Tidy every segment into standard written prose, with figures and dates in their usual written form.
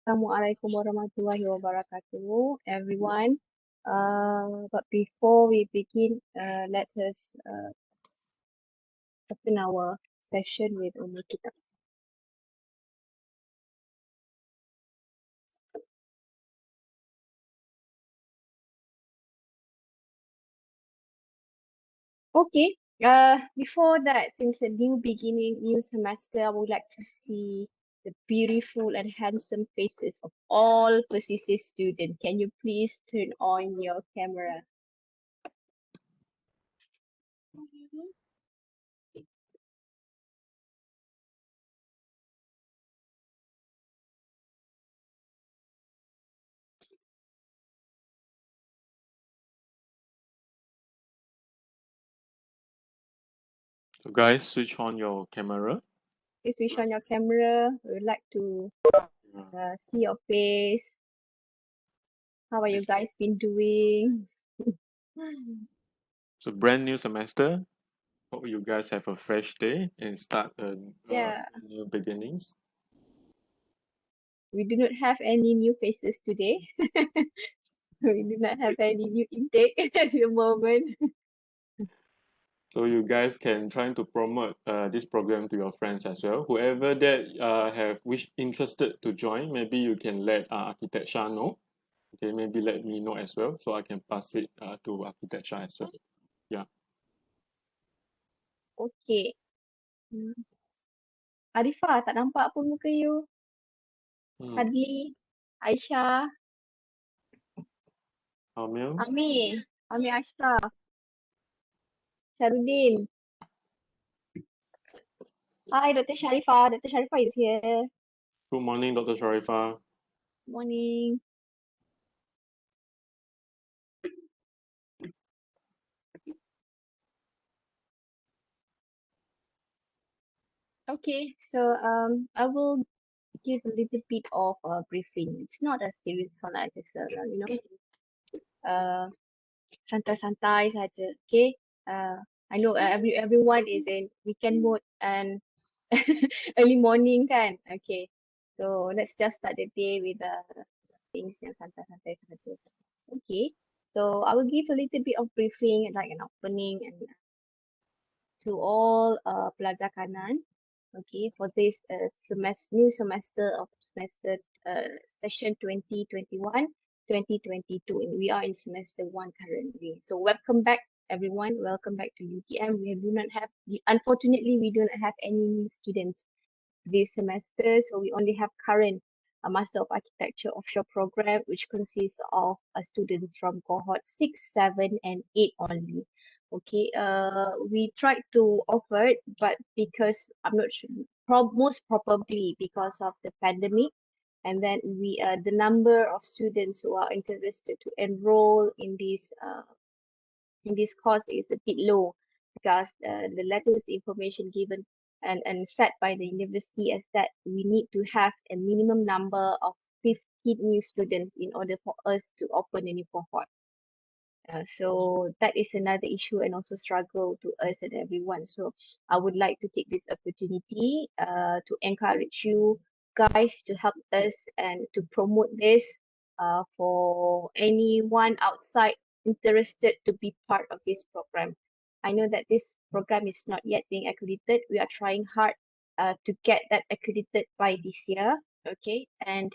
Assalamualaikum warahmatullahi wabarakatuh, everyone. But before we begin, let us open our session with Umul Kitab. Okay. Before that, since a new beginning, new semester, I would like to see the beautiful and handsome faces of all Pesisir students. Can you please turn on your camera? So guys, switch on your camera. Please switch on your camera. We would like to see your face. How are you guys been doing? It's a brand new semester. Hope you guys have a fresh day and start Yeah, new beginnings. we do not have any new faces today. We do not have any new intake at the moment. So you guys can try to promote this program to your friends as well. Whoever that have interested to join, maybe you can let Architect Shah know. Okay, maybe let me know as well, so I can pass it to Architect Shah as well. Yeah. Okay. Arifah, tak nampak pun muka you. Hadli, Aisyah, Amil. Amir Ashraf, Sharudin. Hi, Dr. Sharifah. Dr. Sharifah is here. Good morning, Dr. Sharifah. Morning. Okay, so I will give a little bit of a briefing. It's not a serious one, I just santai-santai saja. Okay. I know everyone is in weekend mode and early morning kan. Okay. So let's just start the day with things yang santai-santai saja. Okay. So I will give a little bit of briefing, like an opening and to all pelajar kanan. Okay, for this new semester of semester session 2021-2022, and we are in semester 1 currently. So welcome back everyone, welcome back to UTM. We do not have, unfortunately, we do not have any new students this semester, so we only have current a Master of Architecture offshore program, which consists of students from cohort 6, 7, and 8 only. Okay, we tried to offer it, but because I'm not sure, most probably because of the pandemic, and then the number of students who are interested to enroll in this course is a bit low because the latest information given and set by the university is that we need to have a minimum number of 50 new students in order for us to open a new cohort. So that is another issue and also struggle to us and everyone. So I would like to take this opportunity to encourage you guys to help us and to promote this for anyone outside interested to be part of this program. I know that this program is not yet being accredited. We are trying hard to get that accredited by this year. Okay, and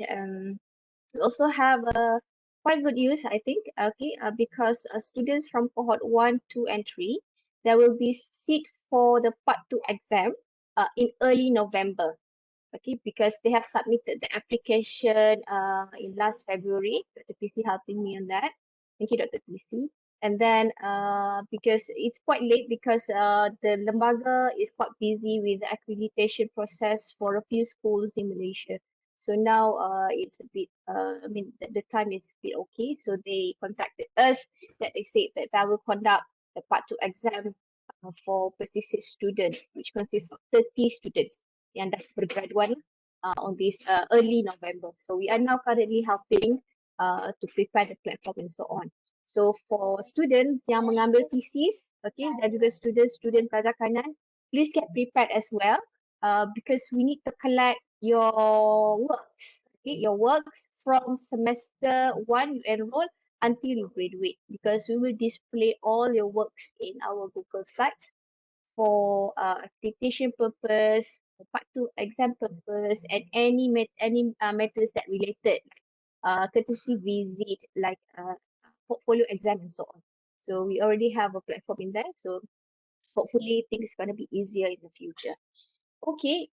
we also have a quite good news, I think, okay, because students from cohort 1, 2, and 3, there will be seat for the part 2 exam in early November, okay, because they have submitted the application in last February. Dr. PC helping me on that. Thank you, Dr. PC. And then because it's quite late because the lembaga is quite busy with the accreditation process for a few schools in Malaysia. So now it's a bit, I mean, the time is a bit okay. So they contacted us that they said that they will conduct the part 2 exam for Pesisir students, which consists of 30 students yang dah bergraduan on this early November. So we are now currently helping to prepare the platform and so on. So for students yang mengambil thesis, okay, dan juga student pelajar kanan, please get prepared as well because we need to collect your works. okay, your works from semester 1 you enroll until you graduate, because we will display all your works in our Google Sites for accreditation purpose, for part 2 exam purpose, and any matters that related, courtesy visit, like portfolio exam and so on. So we already have a platform in there. So hopefully things gonna be easier in the future. Okay,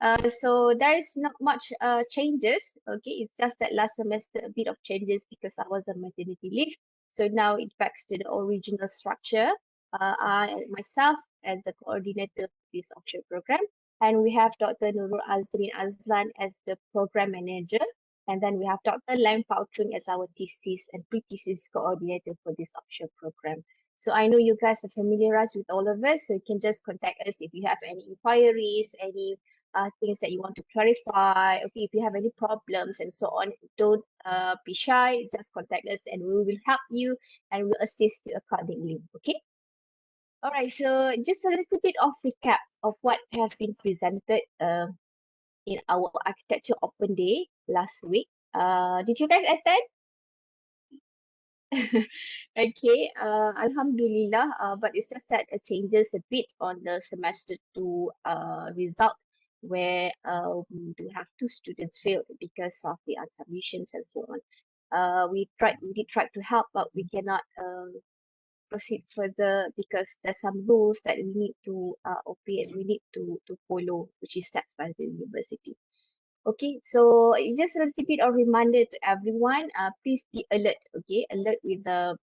so there is not much changes. Okay, it's just that last semester a bit of changes because I was on maternity leave. So now it backs to the original structure. I myself as the coordinator for this offshore program, and we have Dr. Nurul Azrin Azlan as the program manager, and then we have Dr. Lam Pautrung as our thesis and pre-thesis coordinator for this offshore program. So I know you guys are familiarized with all of us, so you can just contact us if you have any inquiries, any things that you want to clarify. Okay, if you have any problems and so on, don't be shy. Just contact us, and we will help you and we'll assist you accordingly. Okay. All right. So just a little bit of recap of what has been presented in our architecture open day last week. Did you guys attend? Okay, Alhamdulillah, but it's just that it changes a bit on the semester two result, where we do have two students failed because of the unsubmissions and so on. We did try to help, but we cannot proceed further because there's some rules that we need to obey and we need to follow, which is set by the university. Okay, so just a little bit of reminder to everyone. Please be alert. Okay, alert with the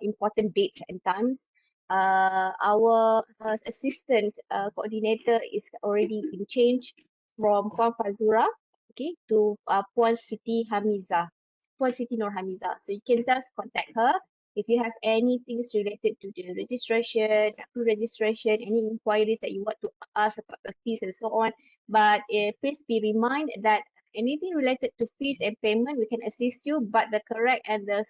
important dates and times. Our assistant coordinator is already been changed from Puan Fazura, okay, to Puan Siti Hamiza, Puan Siti Nur Hamiza. So you can just contact her if you have anything related to the registration, pre-registration, any inquiries that you want to ask about the fees and so on. But please be reminded that anything related to fees and payment, we can assist you. But the correct and the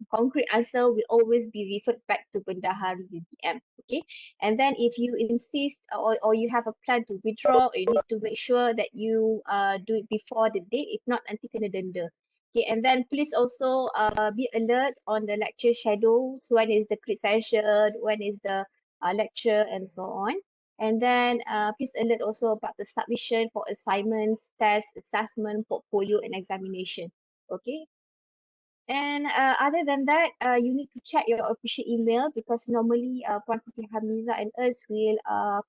concrete answer will always be referred back to Bendahari UTM. Okay, and then if you insist or you have a plan to withdraw, you need to make sure that you do it before the date. If not, nanti kena denda. Okay, and then please also be alert on the lecture schedules. When is the crit session? When is the lecture and so on. And then please alert also about the submission for assignments, tests, assessment, portfolio, and examination. Okay, and other than that, you need to check your official email because normally Puan Siti Hamiza and us will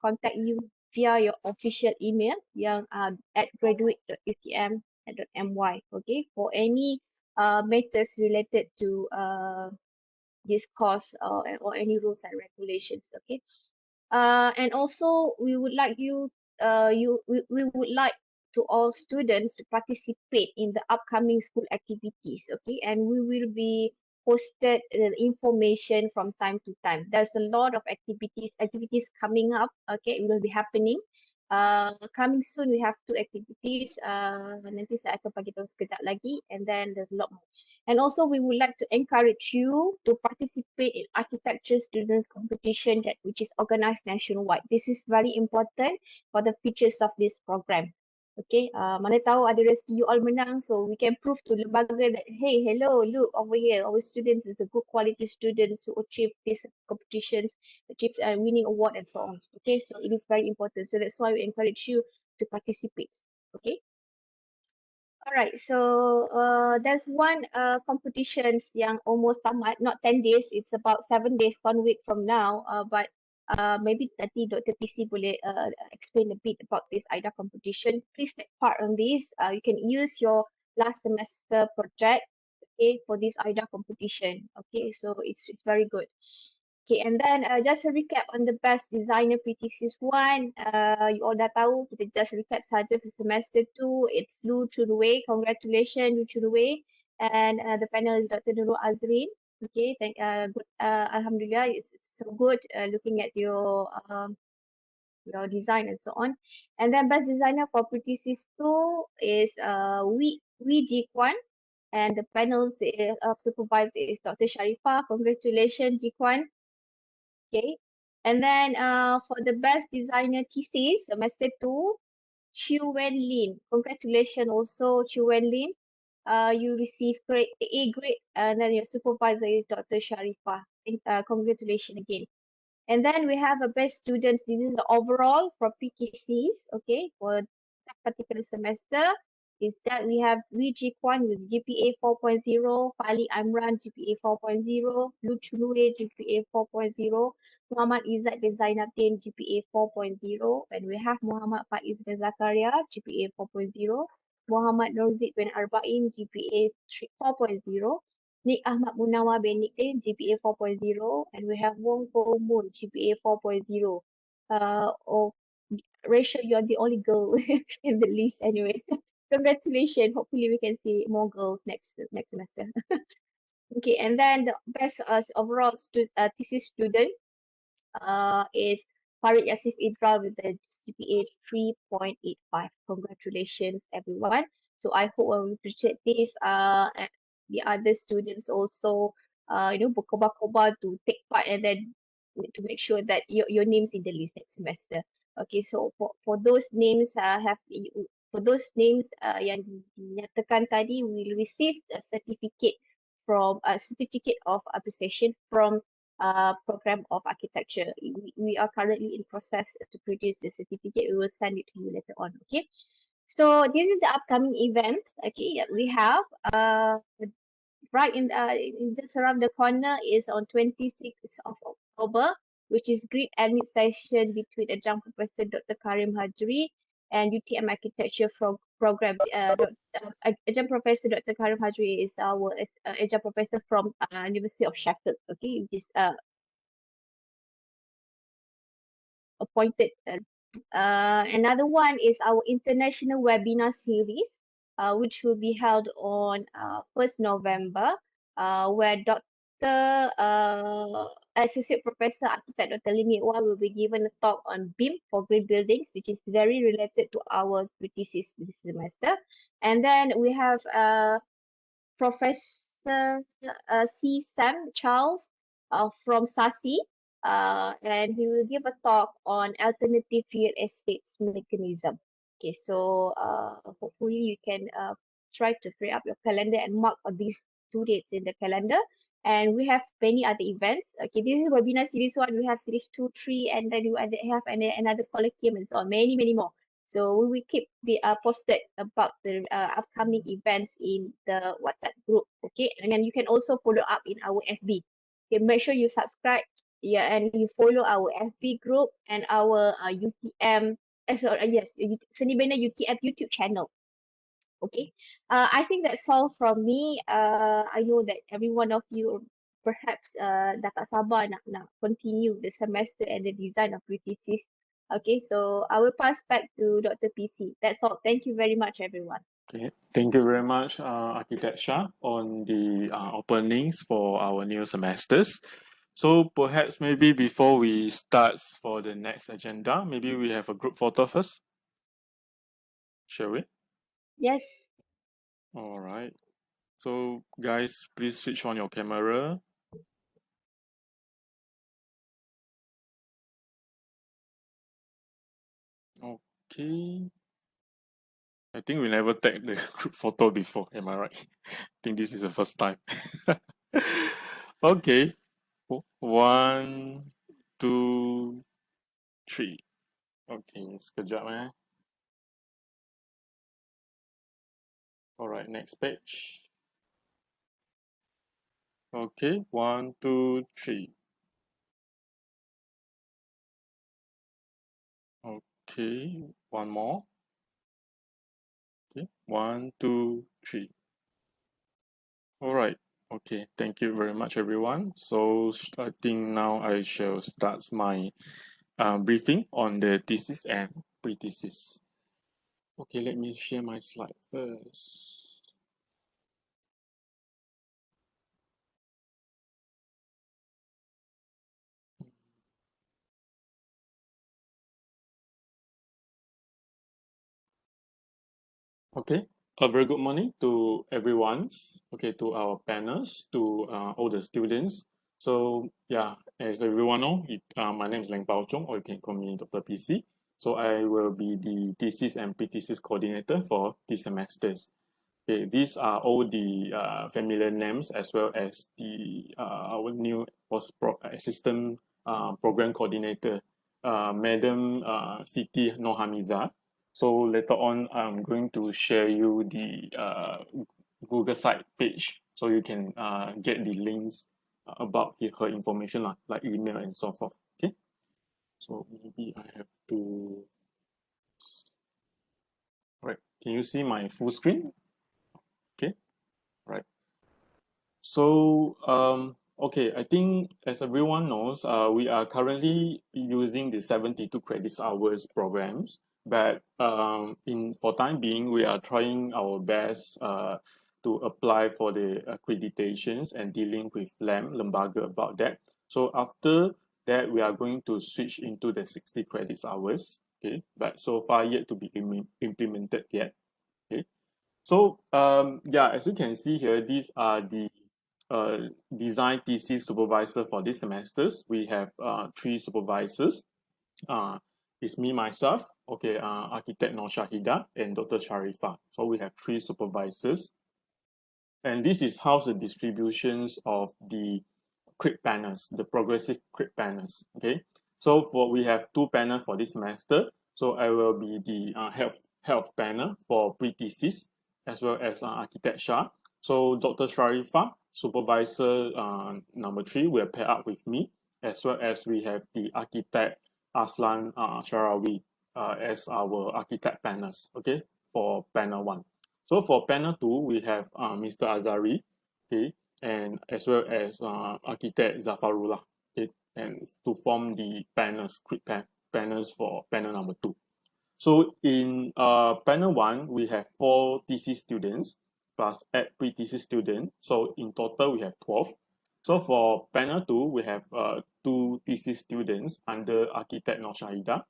contact you via your official email yang at graduate.utm.my, okay, for any matters related to this course or any rules and regulations, okay. And also we would like we would like to all students to participate in the upcoming school activities, okay, and we will be posted information from time to time. There's a lot of activities coming up, okay, it will be happening. Coming soon we have two activities, nanti saya akan bagi tahu sekejap lagi, and then there's a lot more. And also we would like to encourage you to participate in architecture students competition that which is organized nationwide. This is very important for the features of this program. Okay, mana tahu ada rezeki you all menang, so we can prove to lembaga that, hey, hello, look over here, our students is a good quality students who achieve these competitions, achieve winning award and so on. Okay, so it is very important. So that's why we encourage you to participate. Okay. All right, so there's one competitions yang almost tamat, not 10 days, it's about 7 days, 1 week from now. But maybe nanti Dr. PC boleh explain a bit about this IDA competition. Please take part on this. You can use your last semester project, okay, for this IDA competition. Okay, so it's very good. Okay, and then just a recap on the best designer PTCS 1. You all dah tahu, kita just recap saja for semester 2. It's Lu Chunwei. Congratulations, Lu Chunwei. And the panel is Dr. Nurul Azrin. Okay, good. Alhamdulillah, it's so good looking at your design and so on. And then best designer for PTCS 2 is Wee Ji Kwan. And the panel of supervisor is Dr. Sharifah. Congratulations, Ji Kwan. Okay. And then for the best designer thesis, semester 2, Chu Wen Lin. Congratulations also, Chu Wen Lin. You received grade A grade, and then your supervisor is Dr. Sharifah. Congratulations again. And then we have a best students. This is the overall for PTCs, okay, for that particular semester. Is that we have Wee Ji Kwan with GPA 4.0, Fali Amran GPA 4.0, Lu Chulue GPA 4.0, Muhammad Izzat bin Zainabdin GPA 4.0, and we have Muhammad Faiz bin Zakaria GPA 4.0, Muhammad Norzid bin Arba'in GPA 4.0, Nick Ahmad Munawar bin Nickname GPA 4.0, and we have Wong Ho Moon GPA 4.0. Oh, Rachel, you're the only girl in the list anyway. Congratulations. Hopefully we can see more girls next semester. Okay, and then the best overall thesis student is Farid Yasif Idra with the GPA 3.85. Congratulations, everyone. So I hope we appreciate this. And the other students also, berkobar-kobar to take part and then to make sure that your name's in the list next semester. Okay, so for those names for those names yang dinyatakan tadi, we will receive a certificate from a certificate of appreciation from program of architecture. We are currently in process to produce the certificate. We will send it to you later on. Okay. So this is the upcoming event. Okay, that we have. Right just around the corner is on 26th of October, which is great admit session between Adjunct Professor Dr. Karim Hajri and UTM Architecture program. Adjunct Professor Dr. Karim Hajri is our adjunct professor from University of Sheffield. Okay, which is appointed. Another one is our international webinar series, which will be held on 1st November, where Associate Professor Architect Dr. Lim Yek Wah will be given a talk on BIM for green buildings, which is very related to our thesis this semester. And then we have Professor C. Sam Charles from SASI, and he will give a talk on alternative real estates mechanism. Okay, so hopefully you can try to free up your calendar and mark on these 2 dates in the calendar. And we have many other events. Okay, this is webinar series 1. We have series 2, 3, and then we have another colloquium and so on. Many more. So we will keep posted about the upcoming events in the WhatsApp group. Okay, and then you can also follow up in our FB. Okay, make sure you subscribe. Yeah, and you follow our FB group and our UTM. Yes, Seni Bina UTM YouTube channel. Okay, I think that's all from me. I know that every one of you perhaps dah tak sabar nak continue the semester and the design of thesis. Okay, so I will pass back to Dr. PC. That's all. Thank you very much, everyone. Okay, thank you very much, Architect Shah, on the openings for our new semesters. So perhaps maybe before we start for the next agenda, maybe we have a group photo first, shall we? Yes. All right. So guys, please switch on your camera. Okay. I think we never tagged the group photo before, am I right? I think this is the first time. Okay. 1, 2, 3. Okay, sekejap eh. Alright, next page. Okay, 1, 2, 3. Okay, one more. Okay, 1, 2, 3. Alright, okay, thank you very much, everyone. So starting now, I shall start my briefing on the thesis and pre-thesis. Okay, let me share my slide first. Okay, a very good morning to everyone. Okay, to our panels, to all the students. So yeah, as everyone know, my name is Leng Pao Chong, or you can call me Dr. PC. So I will be the thesis and pre-thesis coordinator for this semesters. Okay, these are all the familiar names as well as the our new assistant program coordinator, Madam Siti Nohamiza. So later on, I'm going to share you the Google site page so you can get the links about her information like email and so forth. Okay, so maybe I have to. Right, can you see my full screen? Okay, right. So, okay, I think as everyone knows, we are currently using the 72 credits hours programs, but in for time being, we are trying our best to apply for the accreditations and dealing with Lembaga about that. So after that, we are going to switch into the 60 credits hours, okay, but so far yet to be implemented yet, okay. So yeah, as you can see here, these are the design thesis supervisor for this semesters. We have three supervisors. Uh, it's me myself, okay, architect Nur Shahida and Dr. Sharifa. So we have three supervisors, and this is how the distributions of the crit panels, the progressive crit panels. Okay, so for we have two panels for this semester. So I will be the health panel for pre-thesis as well as architecture. So Dr. Sharifa, supervisor number three, will pair up with me, as well as we have the architect Aslan Sharawi as our architect panels. Okay, for panel one. So for panel two, we have Mr. Azari, okay, and as well as architect Zafarullah, okay, and to form the panels, panels for panel number two. So in panel one, we have 4 thesis students plus 8 pre-thesis students. So in total, we have 12. So for panel two, we have 2 thesis students under architect Nur Shahida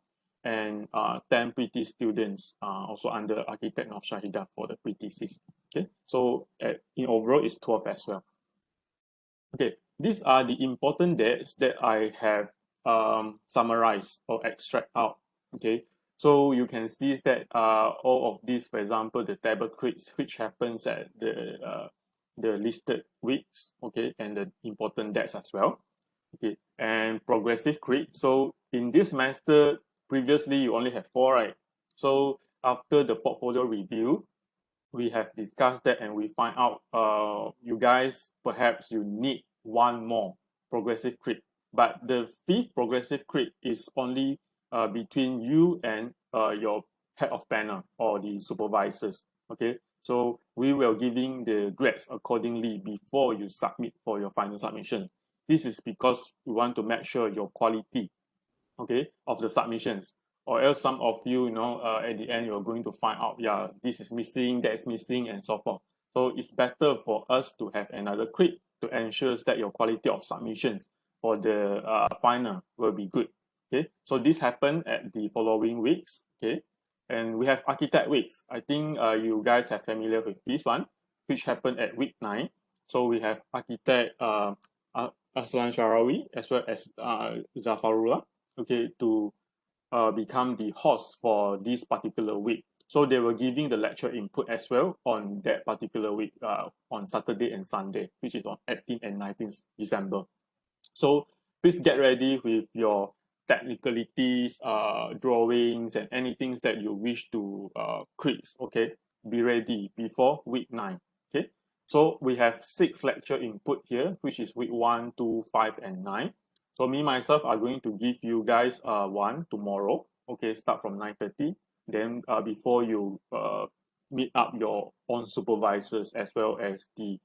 and 10 pre-thesis students also under architect Nur Shahida for the pre-thesis. Okay, so in overall, it's 12 as well. Okay, these are the important dates that I have summarized or extract out. Okay, so you can see that all of these, for example, the table crits, which happens at the listed weeks, okay, and the important dates as well. Okay, and progressive crit. So in this semester, previously you only have 4, right? So after the portfolio review, we have discussed that and we find out you guys perhaps you need one more progressive crit, but the 5th progressive crit is only between you and your head of panel or the supervisors. Okay, so we will giving the grades accordingly before you submit for your final submission. This is because we want to make sure your quality, okay, of the submissions, or else some of you, at the end you're going to find out, yeah, this is missing, that's missing, and so forth. So it's better for us to have another crit to ensure that your quality of submissions for the final will be good. Okay, so this happened at the following weeks. Okay, and we have architect weeks. I think you guys are familiar with this one, which happened at week 9. So we have architect Aslan Sharawi as well as Zafarullah, okay, to become the host for this particular week. So they were giving the lecture input as well on that particular week, on Saturday and Sunday, which is on 18th and 19th December. So please get ready with your technicalities, drawings, and anything that you wish to create. Okay, be ready before week 9. Okay, so we have 6 lecture input here, which is week 1, 2, 5, and 9. So me myself are going to give you guys one tomorrow. Okay, start from 9:30. Then before you meet up your own supervisors as well as the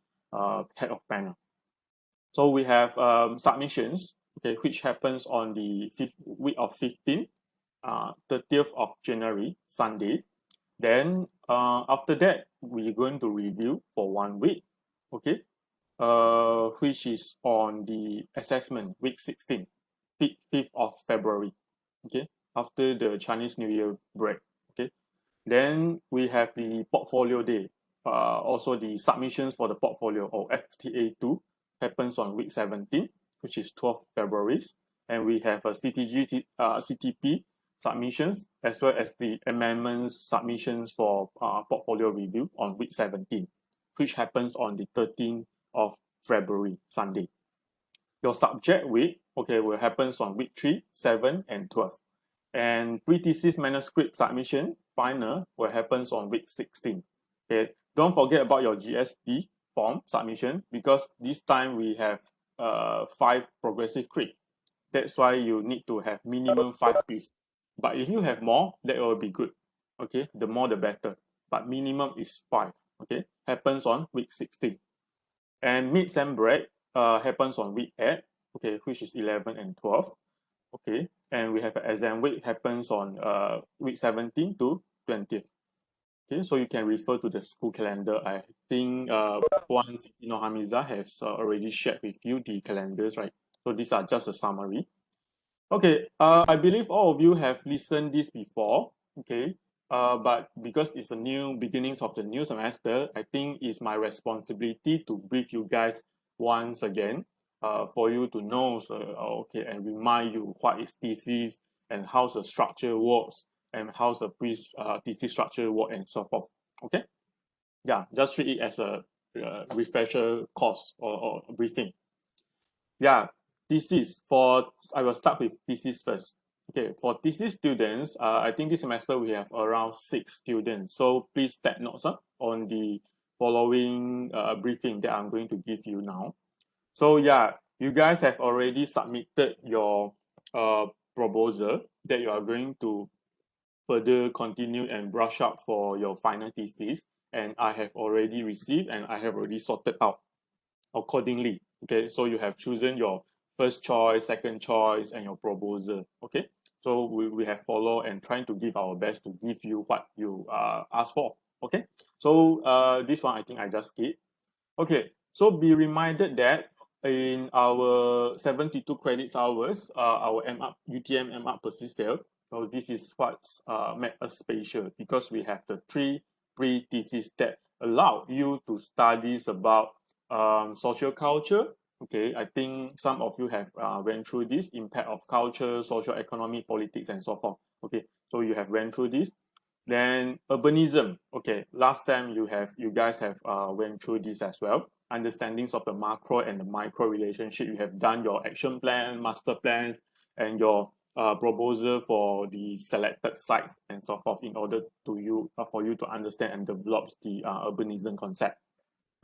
head of panel. So we have submissions, okay, which happens on the week of 15th, 30th of January, Sunday. Then after that, we're going to review for 1 week, okay, which is on the assessment week 16, 5th of February, okay, after the Chinese New Year break, okay. Then we have the portfolio day, also the submissions for the portfolio or FTA2 happens on week 17, which is 12th February. And we have a CTP submissions, as well as the amendments submissions for portfolio review on week 17, which happens on the 13th of February, Sunday. Your subject week, okay, will happens on week 3, 7, and 12. And pre-thesis manuscript submission, final, will happens on week 16. Okay, don't forget about your GST form submission, because this time we have 5 progressive credit. That's why you need to have minimum 5 pieces. But if you have more, that will be good. Okay, the more the better. But minimum is 5. Okay, happens on week 16. And mid-sem break happens on week 8, okay, which is 11 and 12. Okay, and we have an exam week happens on week 17 to 20th. Okay, so you can refer to the school calendar. I think once Hamiza has already shared with you the calendars, right? So these are just a summary. Okay, I believe all of you have listened this before, okay, but because it's a new beginnings of the new semester, I think it's my responsibility to brief you guys once again, for you to know, okay, and remind you what is thesis and how the structure works and how the thesis structure work and so forth. Okay, yeah, just treat it as a refresher course or briefing. Yeah, thesis for I will start with thesis first. Okay, for thesis students, I think this semester we have around 6 students. So please take notes on the following briefing that I'm going to give you now. So yeah, you guys have already submitted your proposal that you are going to further continue and brush up for your final thesis. And I have already received and I have already sorted out accordingly. Okay, so you have chosen your first choice, second choice, and your proposal. Okay, so we have followed and trying to give our best to give you what you asked for. Okay, so this one I think I just skip. Okay, so be reminded that in our 72 credits hours, our UTM MUp Pesisir, so this is what's made us special, because we have the 3 pre-thesis that allow you to study about social culture. Okay, I think some of you have went through this impact of culture, social economy, politics, and so forth. Okay, so you have went through this. Then urbanism. Okay, last time you guys have went through this as well. Understandings of the macro and the micro relationship. You have done your action plan, master plans, and your proposal for the selected sites and so forth in order to you for you to understand and develop the urbanism concept.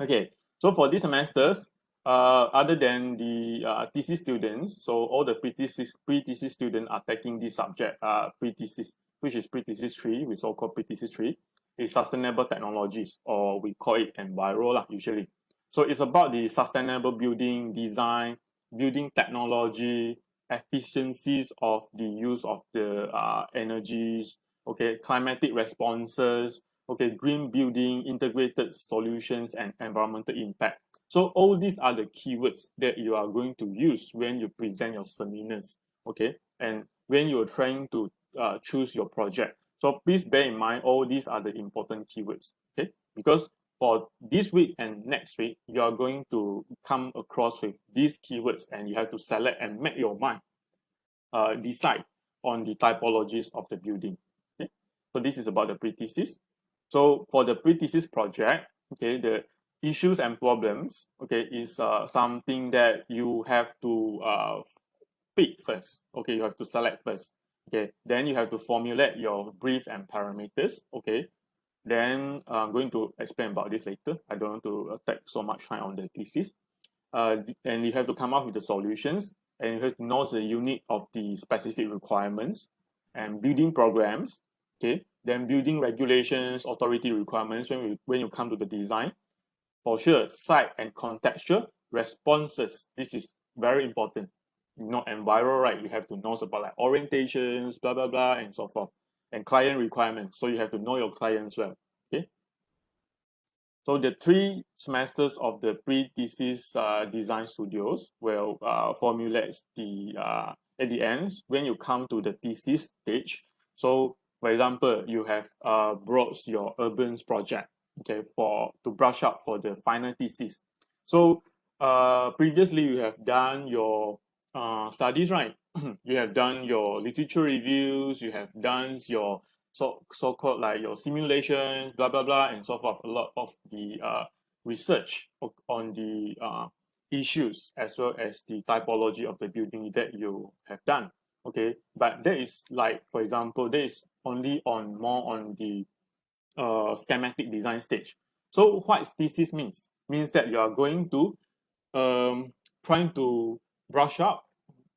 Okay, so for these semesters, other than the thesis students, so all the pre-thesis students are taking this subject, pre-thesis, which is pre-thesis 3, we so called pre-thesis 3, is sustainable technologies, or we call it enviro lah, usually. So it's about the sustainable building design, building technology, efficiencies of the use of the energies, okay, climatic responses, okay, green building, integrated solutions, and environmental impact. So all these are the keywords that you are going to use when you present your seminars, okay, and when you're trying to choose your project. So please bear in mind all these are the important keywords, okay, because for this week and next week, you are going to come across with these keywords and you have to select and make your mind decide on the typologies of the building. Okay, so this is about the pre-thesis. So for the pre-thesis project, okay, the issues and problems, okay, is something that you have to pick first. Okay, you have to select first. Okay, then you have to formulate your brief and parameters. Okay, then I'm going to explain about this later. I don't want to take so much time on the thesis. And you have to come up with the solutions, and you have to know the unit of the specific requirements and building programs. Okay, then building regulations, authority requirements when you come to the design. For sure, site and contextual responses. This is very important. Not enviro, right? You have to know about like orientations, blah blah blah, and so forth. And client requirements. So you have to know your clients well. Okay. So the 3 semesters of the pre-thesis design studios will formulate the at the end when you come to the thesis stage. So for example, you have brought your urban project, okay, to brush up for the final thesis. So previously you have done your studies, right? You have done your literature reviews, you have done your so-called like your simulations, blah blah blah, and so forth. A lot of the research on the issues as well as the typology of the building that you have done. Okay, but that is like, for example, that is only on more on the schematic design stage. So what thesis means that you are going to trying to brush up,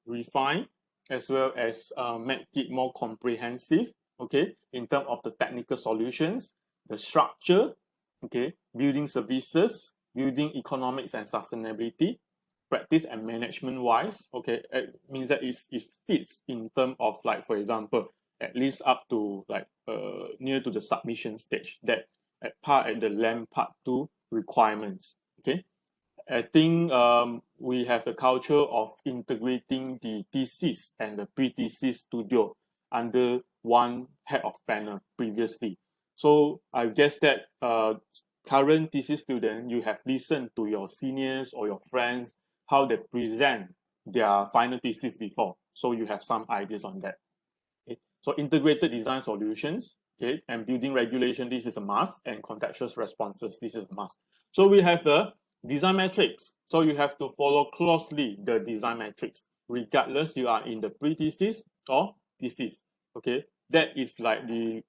refine, as well as make it more comprehensive, okay, in terms of the technical solutions, the structure, okay, building services, building economics and sustainability, practice and management wise, okay, it means that it fits in terms of, like, for example, at least up to like near to the submission stage, that at the LAM part 2 requirements, okay. I think we have the culture of integrating the thesis and the pre-thesis studio under one head of panel previously. So I guess that current thesis student, you have listened to your seniors or your friends, how they present their final thesis before. So you have some ideas on that. Okay. So integrated design solutions, okay, and building regulation, this is a must, and contextual responses, this is a must. So we have a design matrix. So you have to follow closely the design matrix, regardless you are in the pre-thesis or thesis. Okay, that is like the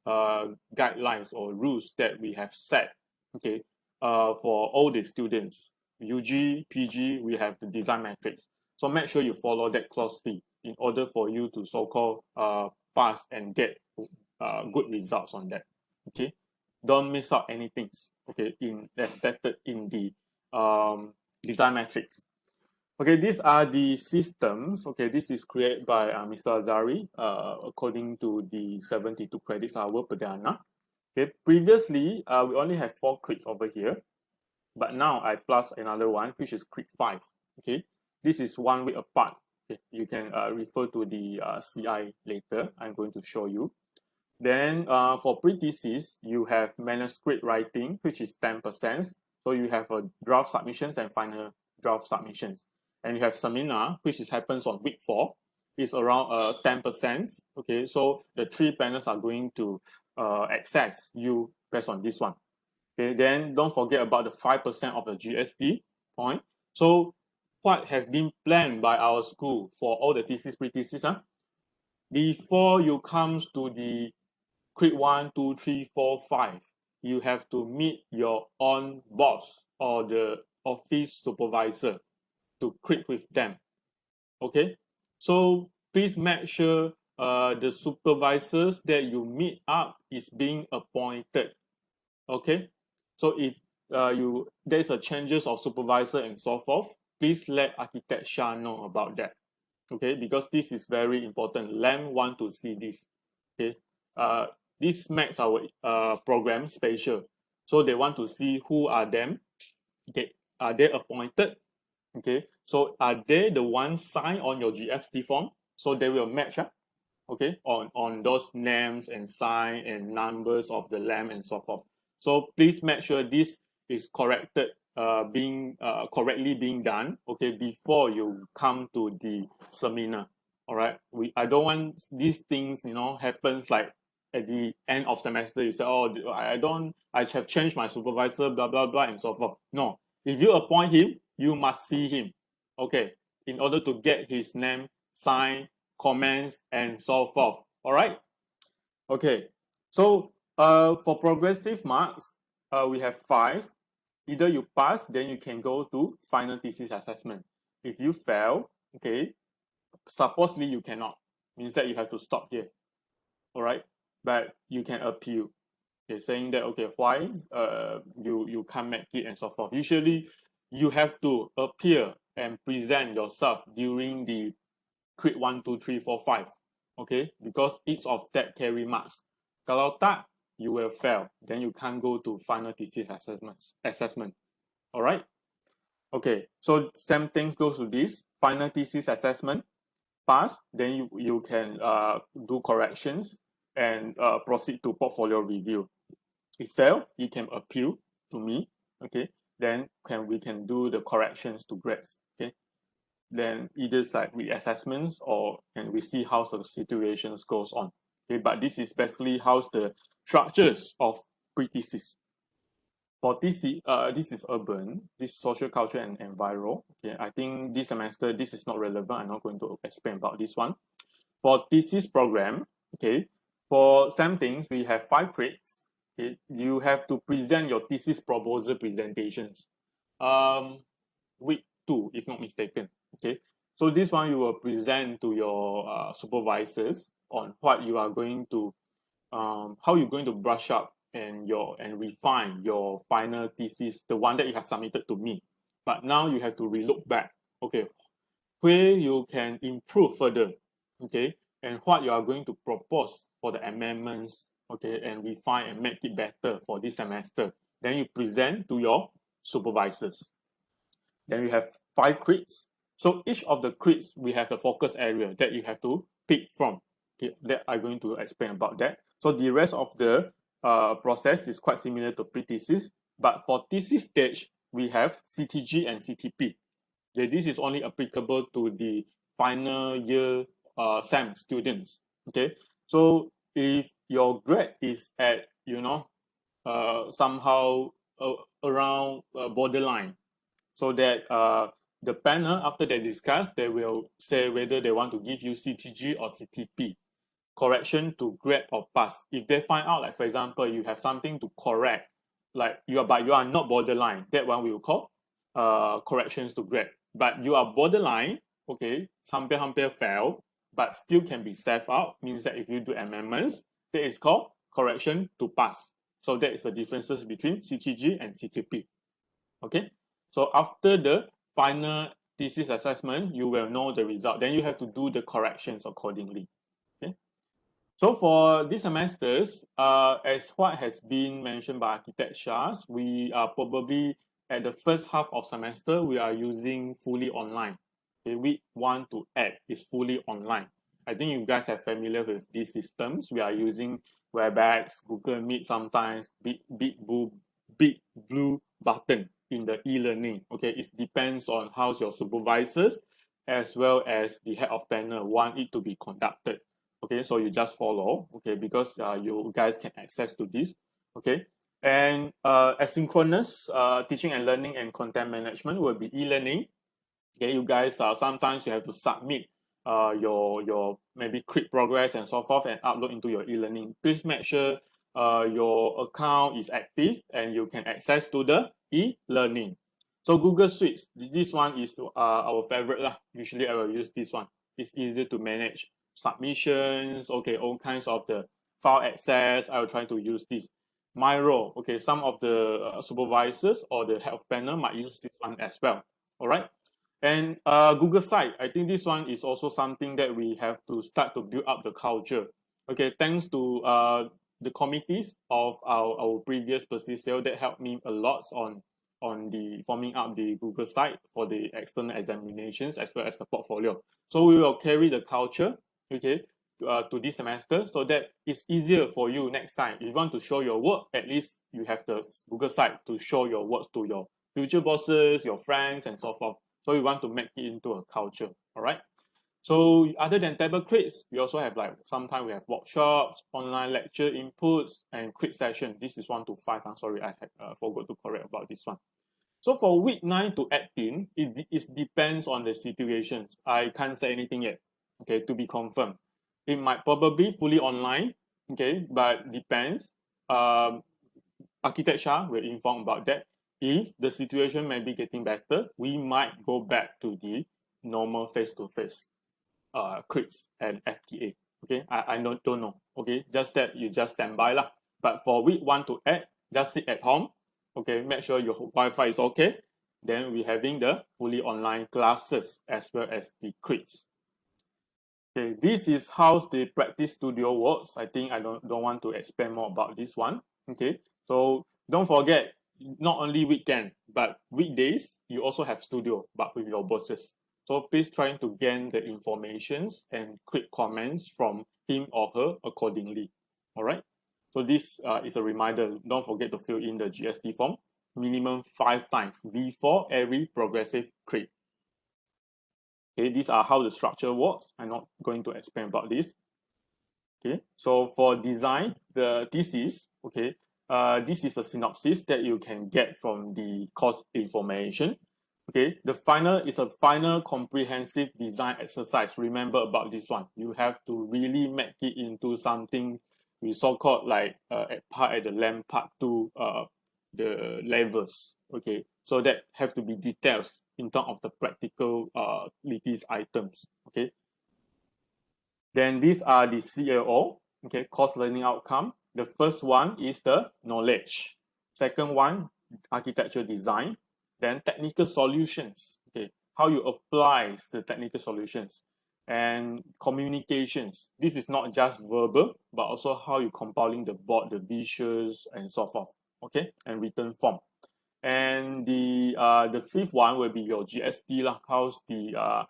guidelines or rules that we have set. Okay, for all the students, UG, PG, we have the design matrix. So make sure you follow that closely in order for you to so-called pass and get good results on that. Okay, don't miss out anything. Okay, in as stated in the design matrix. Okay, these are the systems. Okay, this is created by Mr. Azari according to the 72 credits hour per Dana. Okay, previously we only have 4 credits over here, but now I plus another one, which is crit 5. Okay, this is 1 week apart. Okay, you can refer to the CI later. I'm going to show you. Then for pre-thesis, you have manuscript writing, which is 10%. So you have a draft submissions and final draft submissions. And you have seminar, which is happens on week 4. It's around 10%. Okay, so the 3 panels are going to access you based on this one. Okay, then don't forget about the 5% of the GST point. So what has been planned by our school for all the thesis, pre-thesis, before you comes to the crit 1, 2, 3, 4, 5, you have to meet your own boss or the office supervisor to crit with them. Okay, so please make sure the supervisors that you meet up is being appointed. Okay, so if there's a changes of supervisor and so forth, please let architect Shah know about that. Okay, because this is very important. LAM want to see this. Okay, this makes our program special. So they want to see who are them. Are they appointed? Okay, so are they the ones signed on your GFT form? So they will match okay, on those names and sign and numbers of the LAM and so forth. So please make sure this is corrected, being correctly being done, okay, before you come to the seminar. All right, I don't want these things, happens like at the end of semester. You say, oh, I have changed my supervisor, blah blah blah, and so forth. No, if you appoint him, you must see him, okay, in order to get his name signed, comments, and so forth. All right. Okay. So for progressive marks, we have 5. Either you pass, then you can go to final thesis assessment. If you fail, okay, supposedly you cannot. Means that you have to stop here. All right. But you can appeal. Okay, saying that, okay, why you can't make it and so forth. Usually you have to appear and present yourself during the crit 1, 2, 3, 4, 5. Okay, because each of that carry marks. Kalau tak, you will fail. Then you can't go to final thesis assessment. All right. Okay, so same things goes to this final thesis assessment. Pass, then you can do corrections and proceed to portfolio review. If fail, you can appeal to me. Okay, then we can do the corrections to grades. Okay, then either side reassessments or and we see how the situations goes on. Okay, but this is basically how's the structures of pre-thesis. For TC, this is urban, this social, culture, and enviro. Okay, I think this semester this is not relevant. I'm not going to explain about this one. For thesis program, okay, for some things we have 5 credits. Okay, you have to present your thesis proposal presentations. Week 2, if not mistaken. Okay, so this one you will present to your supervisors on what you are going to, how you're going to brush up and refine your final thesis, the one that you have submitted to me. But now you have to relook back. Okay, where you can improve further. Okay, and what you are going to propose for the amendments. Okay, and refine and make it better for this semester. Then you present to your supervisors. Then you have 5 crits. So each of the crits, we have a focus area that you have to pick from. Okay, that I'm going to explain about that. So the rest of the process is quite similar to pre-thesis, but for thesis stage, we have CTG and CTP. Okay, this is only applicable to the final year SAM students. Okay, so if your grade is at, somehow around borderline, so that the panel, after they discuss, they will say whether they want to give you CTG or CTP, correction to grade or pass. If they find out, like for example, you have something to correct, like but you are not borderline, that one we will call corrections to grade. But you are borderline, okay, hampir fail, but still can be saved out, means that if you do amendments, that is called correction to pass. So that is the differences between CTG and CTP. Okay, so after the final thesis assessment, you will know the result. Then you have to do the corrections accordingly. Okay. So for this semesters, as what has been mentioned by Architect Shahs, we are probably at the first half of semester, we are using fully online. Okay, week 1 to 8 is fully online. I think you guys are familiar with these systems. We are using WebEx, Google Meet sometimes, Big Blue Button in the e-learning. Okay, it depends on how your supervisors as well as the head of panel want it to be conducted. Okay, so you just follow, okay, because you guys can access to this. Okay, and asynchronous teaching and learning and content management will be e-learning. Okay, you guys sometimes you have to submit your maybe crit progress and so forth and upload into your e-learning. Please make sure your account is active and you can access to the e-learning. So Google Suites, this one is our favorite lah. Usually I will use this one. It's easier to manage submissions, okay, all kinds of the file access. I will try to use this. Miro, okay, some of the supervisors or the head of panel might use this one as well. All right. And Google Site, I think this one is also something that we have to start to build up the culture. Okay, thanks to the committees of our previous Pesisir that helped me a lot on the forming up the Google Site for the external examinations as well as the portfolio. So we will carry the culture, okay, to this semester so that it's easier for you next time. If you want to show your work, at least you have the Google Site to show your works to your future bosses, your friends, and so forth. So we want to make it into a culture, all right? So other than table crates, we also have like sometimes we have workshops, online lecture inputs, and quick session. This is 1 to 5. I'm sorry, I had forgot to correct about this one. So for week 9 to 18, it depends on the situations. I can't say anything yet, okay, to be confirmed. It might probably fully online, okay, but depends. Architect Shah will inform about that. If the situation may be getting better, we might go back to the normal face-to-face crits and FTA. Okay, I don't know. Okay, just that you just stand by lah. But for week 1 to 8, just sit at home. Okay, make sure your Wi-Fi is okay. Then we having the fully online classes as well as the crits. Okay, this is how the practice studio works. I think I don't want to explain more about this one. Okay, so don't forget, not only weekend, but weekdays, you also have studio, but with your bosses. So please try to gain the informations and quick comments from him or her accordingly. All right. So this is a reminder. Don't forget to fill in the GST form minimum 5 times before every progressive crit. Okay, these are how the structure works. I'm not going to explain about this. Okay, so for design the thesis, okay, this is a synopsis that you can get from the course information. Okay, the final is a final comprehensive design exercise. Remember about this one. You have to really make it into something we so-called like part at the land part two the levels. Okay, so that have to be details in terms of the practical litis items. Okay, then these are the CLO, okay, course learning outcome. The first one is the knowledge. Second one, architecture design. Then technical solutions, okay, how you apply the technical solutions. And communications. This is not just verbal, but also how you compiling the board, the visuals, and so forth, okay, and written form. And the fifth one will be your GST lah. How's the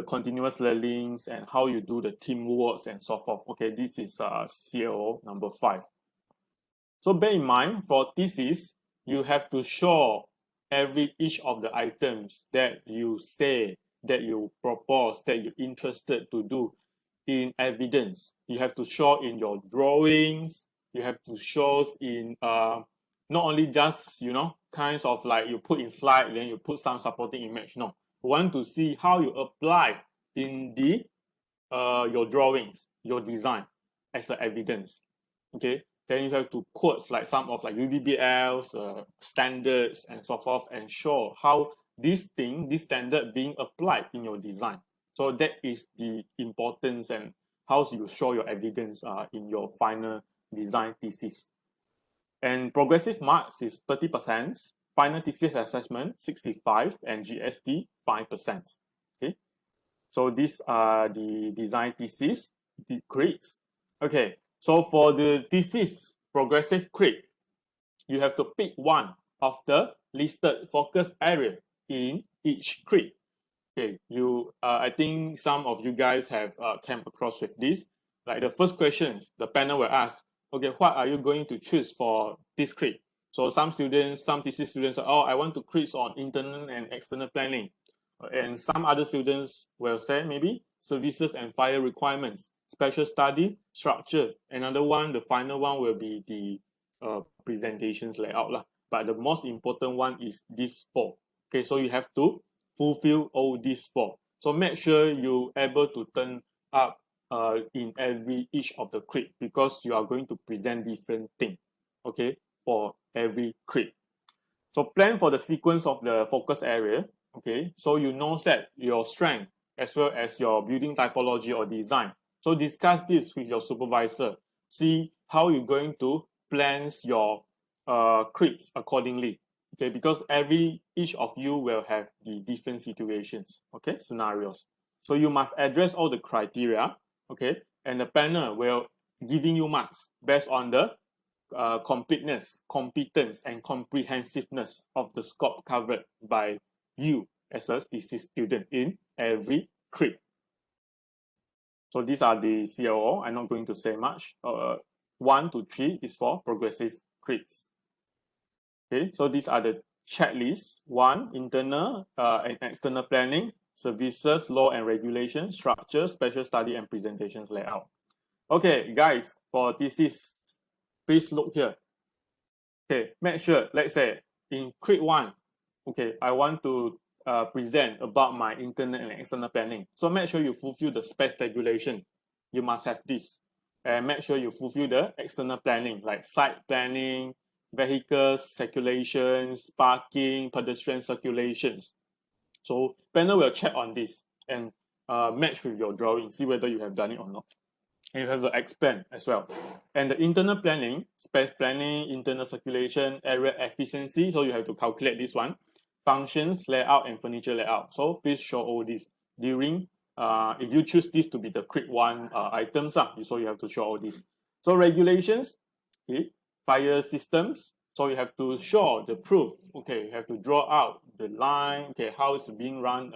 continuous learnings and how you do the teamwork and so forth. Okay, this is CLO number 5. So bear in mind for thesis, you have to show each of the items that you say, that you propose, that you're interested to do in evidence. You have to show in your drawings. You have to show in not only just kinds of like you put in slide, then you put some supporting image. No, we want to see how you apply in the your drawings, your design as a evidence. Okay, then you have to quote like some of like UBBL's standards and so forth, and show how this standard being applied in your design. So that is the importance and how you show your evidence in your final design thesis. And progressive marks is 30%, final thesis assessment 65, and GST 5%. Okay, so these are the design thesis, the grades. Okay, so for the thesis progressive grade, you have to pick one of the listed focus area in each grade. Okay, I think some of you guys have came across with this. Like the first questions, the panel will ask, okay, what are you going to choose for this grade? So some thesis students, oh, I want to quiz on internal and external planning. And some other students will say maybe services and fire requirements, special study, structure. Another one, the final one will be the presentations layout lah. But the most important one is this 4. Okay, so you have to fulfill all these 4. So make sure you able to turn up in each of the grade, because you are going to present different thing, okay, for every grade. So plan for the sequence of the focus area. Okay, so you know that your strength as well as your building typology or design. So discuss this with your supervisor. See how you're going to plan your grades accordingly. Okay, because each of you will have the different situations, okay, scenarios. So you must address all the criteria, okay, and the panel will giving you marks based on the completeness, competence, and comprehensiveness of the scope covered by you as a thesis student in every grade. So these are the CLO. I'm not going to say much. 1 to 3 is for progressive grades. Okay, so these are the checklists. 1, internal and external planning, services, law and regulation, structure, special study, and presentations layout. Okay, guys, for thesis, please look here. Okay, make sure, let's say in grade 1, okay, I want to present about my internal and external planning. So make sure you fulfill the space regulation. You must have this. And make sure you fulfill the external planning, like site planning, vehicles, circulations, parking, pedestrian circulations. So panel will check on this and match with your drawing, see whether you have done it or not. And you have to expand as well. And the internal planning, space planning, internal circulation, area efficiency. So you have to calculate this one. Functions, layout, and furniture layout. So please show all this during, if you choose this to be the grade 1 items, so you have to show all this. So regulations, okay, fire systems. So you have to show the proof. Okay, you have to draw out the line, okay, how it's being run,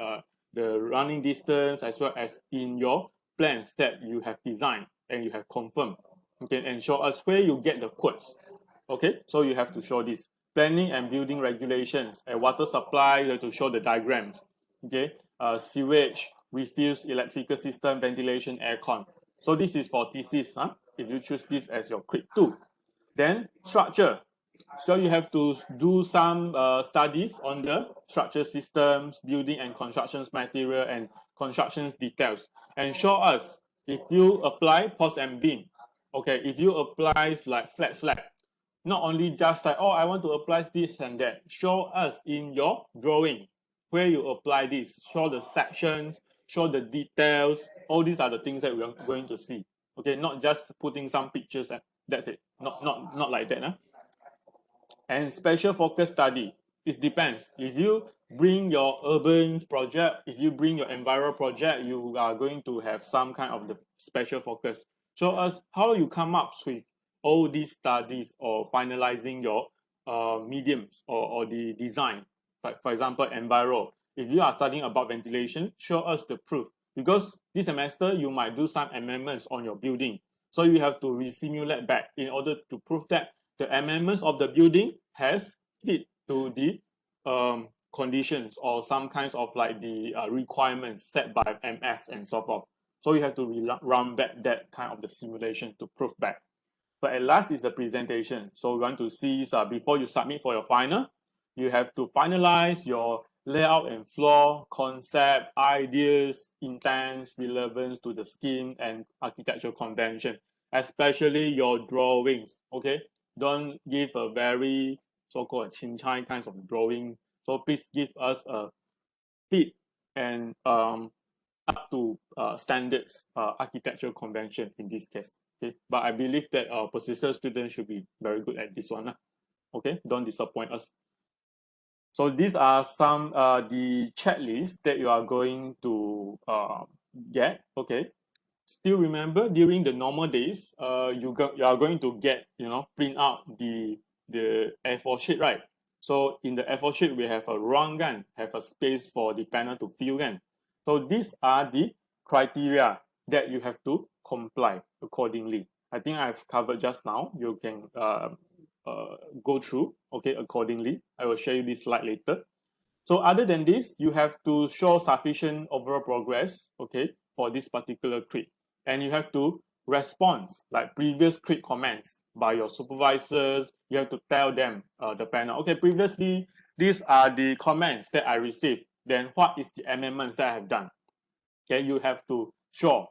the running distance, as well as in your plans that you have designed and you have confirmed. Okay, and show us where you get the quotes. Okay, so you have to show this. Planning and building regulations and water supply, you have to show the diagrams. Okay, sewage, refuse, electrical system, ventilation, aircon. So this is for thesis, huh? If you choose this as your crit 2. Then structure. So you have to do some studies on the structure systems, building and constructions material and constructions details. And show us if you apply post and beam. Okay, if you apply like flat slab, not only just like, oh, I want to apply this and that. Show us in your drawing where you apply this. Show the sections, show the details. All these are the things that we are going to see. Okay, not just putting some pictures and that's it. Not like that. Huh? And special focus study, it depends. If you bring your urban project, if you bring your enviro project, you are going to have some kind of the special focus. Show us how you come up with all these studies or finalizing your mediums or the design. Like for example, enviro. If you are studying about ventilation, show us the proof. Because this semester, you might do some amendments on your building. So you have to resimulate back in order to prove that the amendments of the building has fit to the conditions or some kinds of like the requirements set by MS and so forth. So you have to run back that kind of the simulation to prove back. But at last is the presentation. So we want to see before you submit for your final, you have to finalize your layout and floor, concept, ideas, intents, relevance to the scheme and architectural convention, especially your drawings. Okay, don't give a very so-called chincai kinds of drawing. So please give us a fit and up to standards architectural convention in this case. Okay, but I believe that Pesisir students should be very good at this one. Okay, don't disappoint us. So these are some the checklists that you are going to get. Okay, still remember during the normal days, you are going to get print out the A4 sheet, right? So in the A4 sheet we have a run gun, have a space for the panel to fill in. So these are the criteria that you have to comply accordingly. I think I've covered just now. You can go through, okay, accordingly. I will show you this slide later. So other than this, you have to show sufficient overall progress, okay, for this particular crit. And you have to respond like previous crit comments by your supervisors. You have to tell them the panel, okay, previously, these are the comments that I received. Then what is the amendments that I have done? Okay, you have to show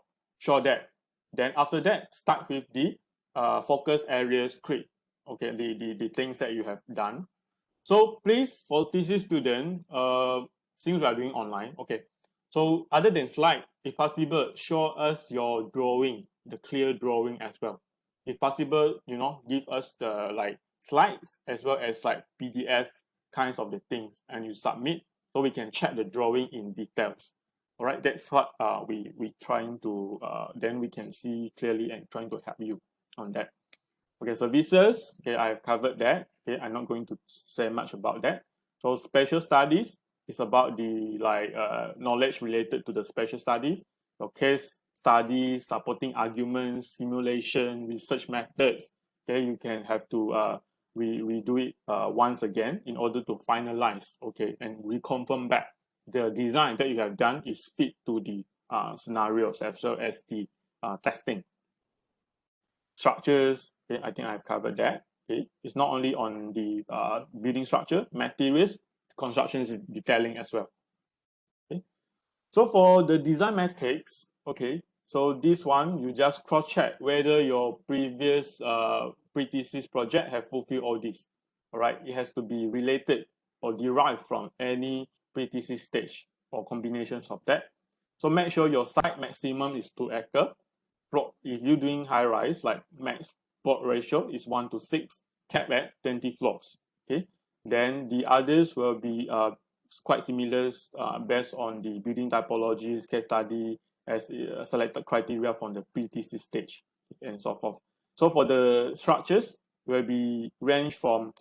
that. Then after that, start with the focus areas crit. Okay, the things that you have done. So please, for thesis student, since we are doing online, okay. So other than slide, if possible, show us your drawing, the clear drawing as well. If possible, give us the like slides as well as like PDF kinds of the things, and you submit so we can check the drawing in details. All right, that's what we trying to then we can see clearly and trying to help you on that. Okay, services, okay, I've covered that. Okay, I'm not going to say much about that. So special studies is about the like knowledge related to the special studies, your case studies, supporting arguments, simulation, research methods. Okay, you can have to redo it once again in order to finalize, okay, and reconfirm back the design that you have done is fit to the scenarios as well as the testing. Structures, okay, I think I've covered that. Okay, it's not only on the building structure, materials, construction is detailing as well. Okay, so for the design metrics, okay, so this one you just cross check whether your previous pre-thesis project have fulfilled all this. All right, it has to be related or derived from any pre-thesis stage or combinations of that. So make sure your site maximum is 2 acre. If you're doing high rise, like max plot ratio is 1:6, capped at 20 floors. Okay, then the others will be quite similar based on the building typologies, case study, as selected criteria from the pre-thesis stage and so forth. So for the structures, will be range from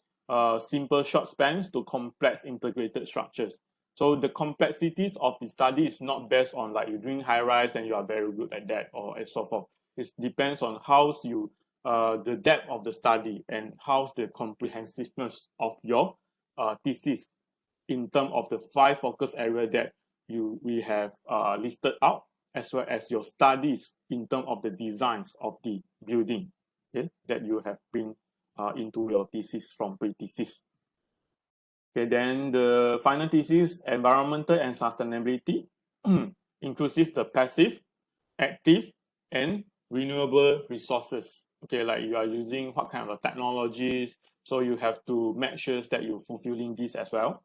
simple short spans to complex integrated structures. So the complexities of the study is not based on like you're doing high rise and you are very good at that or and so forth. It depends on how's you the depth of the study and how's the comprehensiveness of your thesis in terms of the 5 focus area that we have listed out, as well as your studies in terms of the designs of the building, okay, that you have bring into your thesis from pre-thesis. Okay, then the final thesis, environmental and sustainability, inclusive the passive, active, and renewable resources. Okay, like you are using what kind of technologies, so you have to make sure that you're fulfilling this as well.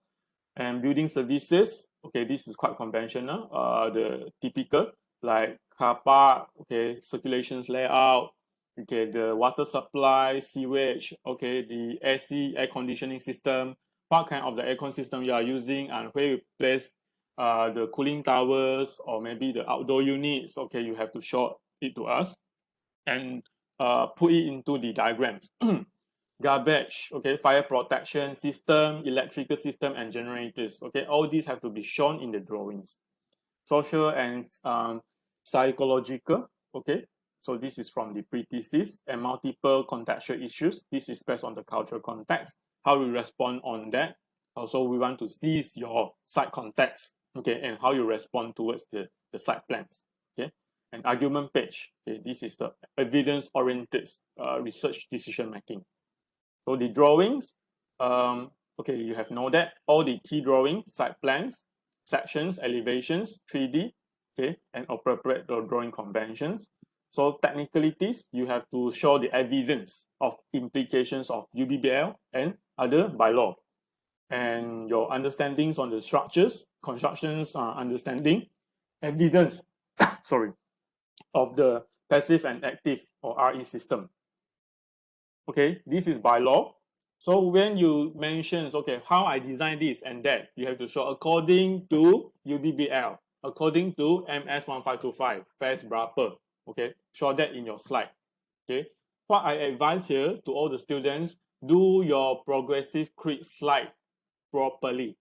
And building services, okay, this is quite conventional, the typical, like car park, okay, circulations layout, okay, the water supply, sewage, okay, the AC, air conditioning system, what kind of the air conditioning system you are using, and where you place the cooling towers, or maybe the outdoor units, okay, you have to show it to us and put it into the diagrams. Garbage, okay, fire protection system, electrical system, and generators, okay, all these have to be shown in the drawings. Social and psychological, okay, so this is from the pre-thesis, and multiple contextual issues. This is based on the cultural context, how you respond on that. Also, we want to seize your site context, okay, and how you respond towards the site plans, okay. And argument page, okay, this is the evidence-oriented research decision making. So the drawings, okay, you have know that all the key drawings, site plans, sections, elevations, 3D, okay, and appropriate drawing conventions. So technicalities, you have to show the evidence of implications of UBBL and other bylaw, and your understandings on the structures, constructions, understanding, evidence, sorry, of the passive and active or RE system. Okay, this is by law. So when you mention, okay, how I design this and that, you have to show according to UBBL, according to MS 1525, FAS berapa. Okay, show that in your slide. Okay, what I advise here to all the students, do your progressive creep slide properly,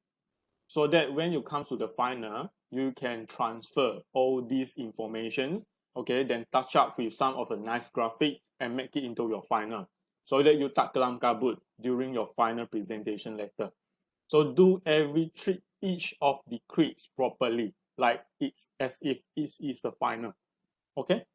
so that when you come to the final, you can transfer all these information, okay, then touch up with some of the nice graphic and make it into your final, so that you tak kelam kabut during your final presentation later. So do each of the creeps properly, like it's as if it is the final, okay.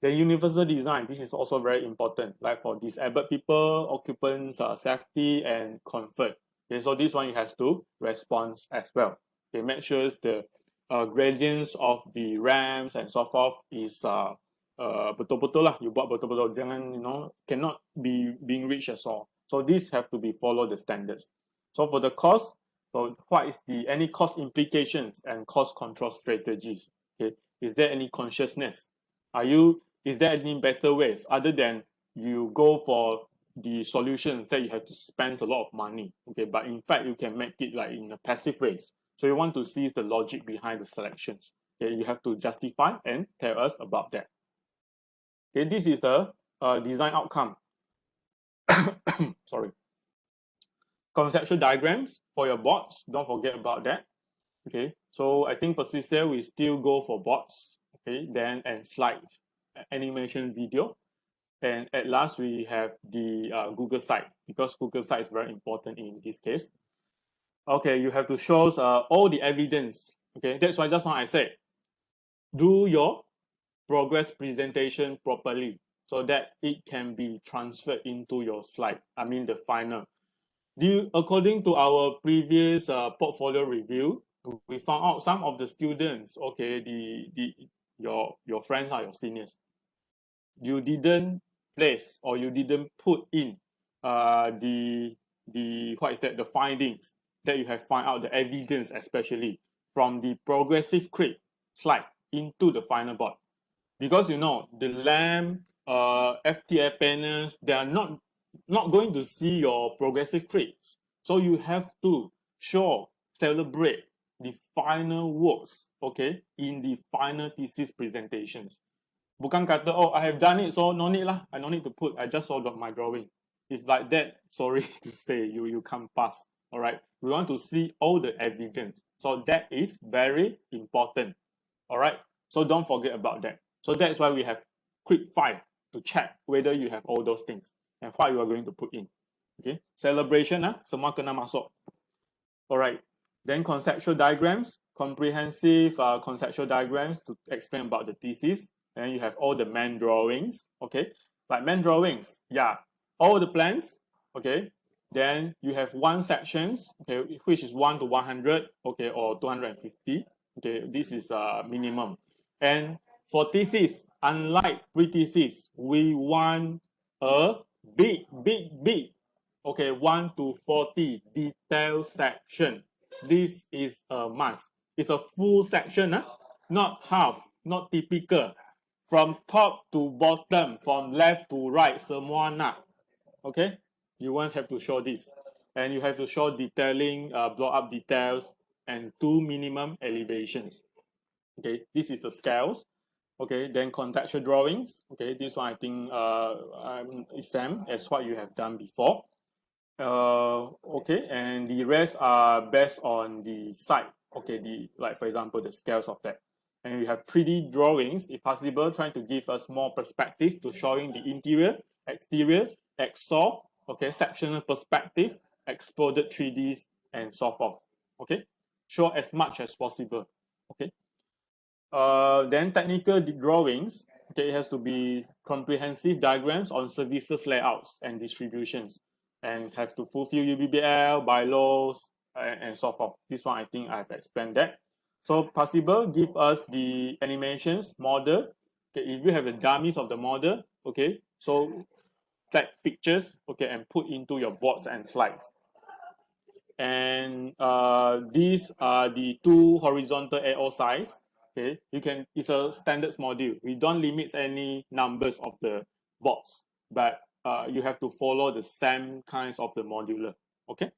The universal design, this is also very important, like for disabled people, occupants, safety and comfort. Okay, so this one it has to respond as well. Okay, make sure the gradients of the ramps and so forth is betul-betul lah. You buat betul-betul, jangan, cannot be being reached as all. So this have to be follow the standards. So for the cost, so what is the any cost implications and cost control strategies? Okay, is there any consciousness? Is there any better ways other than you go for the solutions that you have to spend a lot of money, okay, but in fact you can make it like in a passive ways. So you want to see the logic behind the selections, okay, you have to justify and tell us about that. Okay, this is the design outcome. Sorry. Conceptual diagrams for your boards, don't forget about that. Okay, so I think Pesisir we still go for boards, okay, then and slides, animation video. And at last, we have the Google site, because Google site is very important in this case. Okay, you have to show all the evidence. Okay, that's why just now I said, do your progress presentation properly so that it can be transferred into your slide. I mean the final. According to our previous portfolio review, we found out some of the students, okay, your friends are your seniors, you didn't place or you didn't put in the what is that, the findings that you have found out, the evidence especially from the progressive creep slide into the final board, because the lamp, FTA panels, they are not going to see your progressive creeps, so you have to celebrate the final works, okay, in the final thesis presentations. Bukan kata, oh, I have done it, so no need lah. I no need to put. I just saw my drawing. If like that, sorry to say, you can't pass. All right. We want to see all the evidence. So that is very important. All right. So don't forget about that. So that's why we have quick 5 to check whether you have all those things and what you are going to put in. Okay. Celebration, semua kena masuk. All right. Then conceptual diagrams, comprehensive conceptual diagrams to explain about the thesis. And you have all the man drawings, okay? Like man drawings, yeah, all the plans, okay? Then you have one sections, okay, which is 1 to 100, okay, or 250, okay? This is minimum. And for thesis, unlike pre-thesis, we want a big, okay, 1 to 40 detailed section. This is a must. It's a full section, not half, not typical. From top to bottom, from left to right, semua nak. Okay? You won't have to show this. And you have to show detailing, blow up details, and 2 minimum elevations. Okay, this is the scales. Okay, then contextual drawings. Okay, this one I think is same as what you have done before. Okay, and the rest are based on the site. Okay, the like for example the scales of that. And we have 3D drawings, if possible, trying to give us more perspective to showing the interior, exterior, exhaust, okay, sectional perspective, exploded 3Ds, and so forth. Okay, show as much as possible. Okay. Then technical drawings, okay, it has to be comprehensive diagrams on services layouts and distributions, and have to fulfill UBBL, bylaws, and so forth. This one I think I've explained that. So possible, give us the animations model. Okay, if you have the dummies of the model, okay, so take pictures, okay, and put into your boards and slides. And these are the 2 horizontal AO size. Okay, you can, it's a standards module. We don't limit any numbers of the box, but you have to follow the same kinds of the modular. Okay,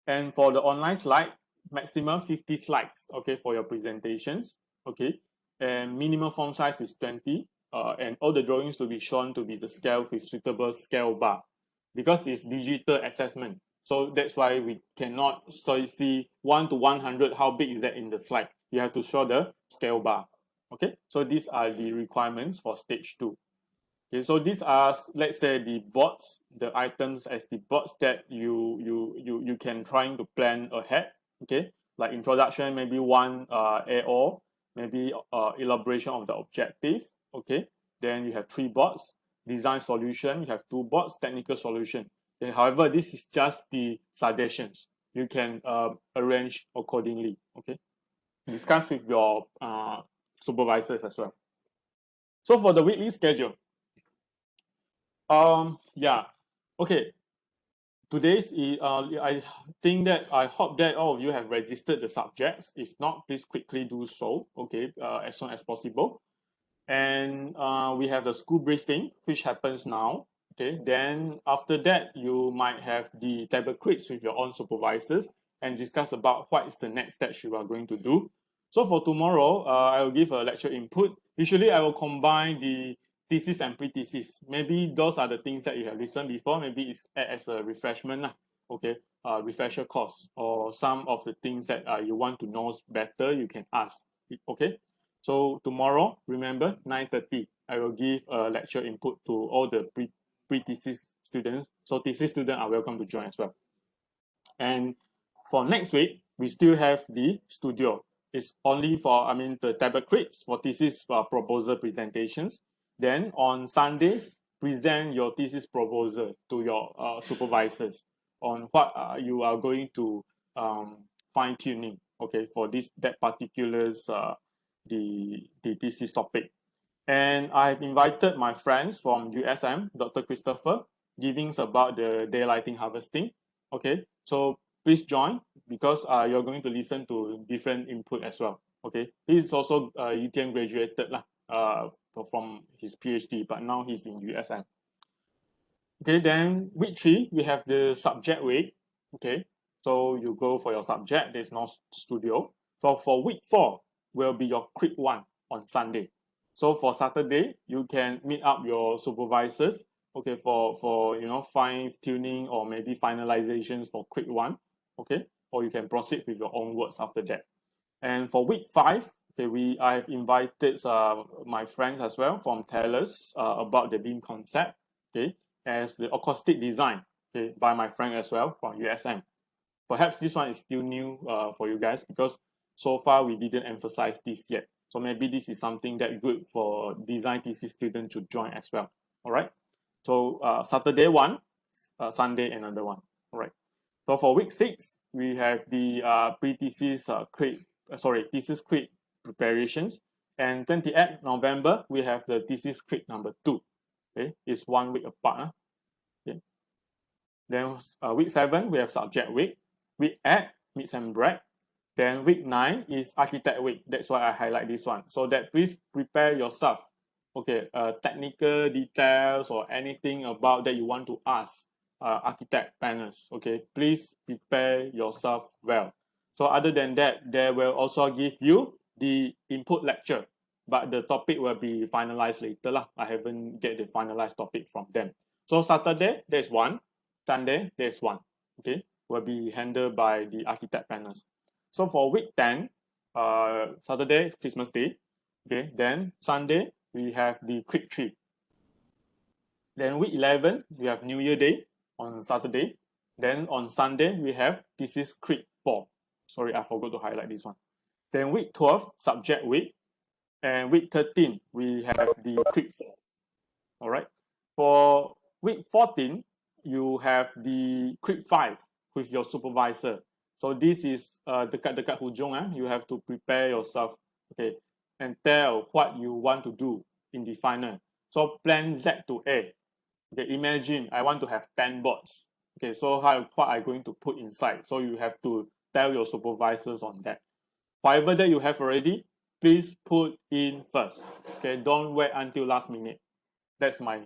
and for the online slide, maximum 50 slides. Okay, for your presentations. Okay, and minimum font size is 20. And all the drawings to be shown to be the scale with suitable scale bar, because it's digital assessment. So that's why we cannot see 1 to 100, how big is that in the slide. You have to show the scale bar. Okay, so these are the requirements for stage 2. Okay, so these are, let's say, the boards, the items as the boards that you can trying to plan ahead. Okay, like introduction, maybe one AO, maybe elaboration of the objective. Okay, then you have 3 boards. Design solution, you have 2 boards. Technical solution. Okay, however, this is just the suggestions. You can arrange accordingly. Okay, discuss with your supervisors as well. So for the weekly schedule, yeah, okay. Today's I think that I hope that all of you have registered the subjects. If not, please quickly do so. Okay, as soon as possible. And we have the school briefing, which happens now. Okay, then after that, you might have the table quiz with your own supervisors and discuss about what is the next steps you are going to do. So for tomorrow, I will give a lecture input. Usually, I will combine the thesis and pre-thesis. Maybe those are the things that you have listened before. Maybe it's as a refreshment, okay, refresher course, or some of the things that you want to know better, you can ask. Okay, so tomorrow, remember 9:30, I will give a lecture input to all the pre-thesis students. So thesis students are welcome to join as well. And for next week, we still have the studio. It's only for, I mean, the table quiz for thesis proposal presentations. Then on Sundays, present your thesis proposal to your supervisors on what you are going to fine tuning. Okay, for that particulars the thesis topic. And I've invited my friends from USM, Dr. Christopher, giving about the daylighting harvesting. Okay, so please join, because you're going to listen to different input as well. Okay, he's also UTM graduated from his PhD, but now he's in USM. Okay, then week 3, we have the subject week. Okay, so you go for your subject, there's no studio. So for week 4, will be your quick one on Sunday. So for Saturday, you can meet up your supervisors, okay, for fine tuning or maybe finalizations for quick one, okay, or you can proceed with your own words after that. And for week 5, okay, I've invited my friends as well from TELUS about the beam concept, okay, as the acoustic design, okay, by my friend as well from USM. Perhaps this one is still new for you guys because so far we didn't emphasize this yet. So maybe this is something that good for design thesis students to join as well. All right. So Saturday one, Sunday another one. All right. So for week 6, we have the pre-thesis thesis crit preparations. And 28th November, we have the thesis crit number 2. Okay, it's 1 week apart. Okay. Then week 7, we have subject week. Week 8, mid-sem break. Then week 9 is architect week. That's why I highlight this one. So that please prepare yourself. Okay, technical details or anything about that you want to ask architect panels. Okay, please prepare yourself well. So other than that, they will also give you the input lecture, but the topic will be finalized later lah. I haven't get the finalized topic from them. So Saturday, there's one. Sunday, there's one. Okay, will be handled by the architect panels. So for week 10, Saturday is Christmas Day. Okay, then Sunday, we have the quick trip. Then week 11, we have New Year Day on Saturday. Then on Sunday, we have Thesis Crit 4. Sorry, I forgot to highlight this one. Then week 12, Subject Week. And week 13, we have the Crit 4. All right. For week 14, you have the Crit 5 with your supervisor. So this is dekat-dekat hujung. You have to prepare yourself, okay, and tell what you want to do in the final. So plan Z to A. Okay, imagine I want to have 10 boards. Okay, so what I'm going to put inside. So you have to tell your supervisors on that. Whatever that you have already, please put in first. Okay, don't wait until last minute. That's my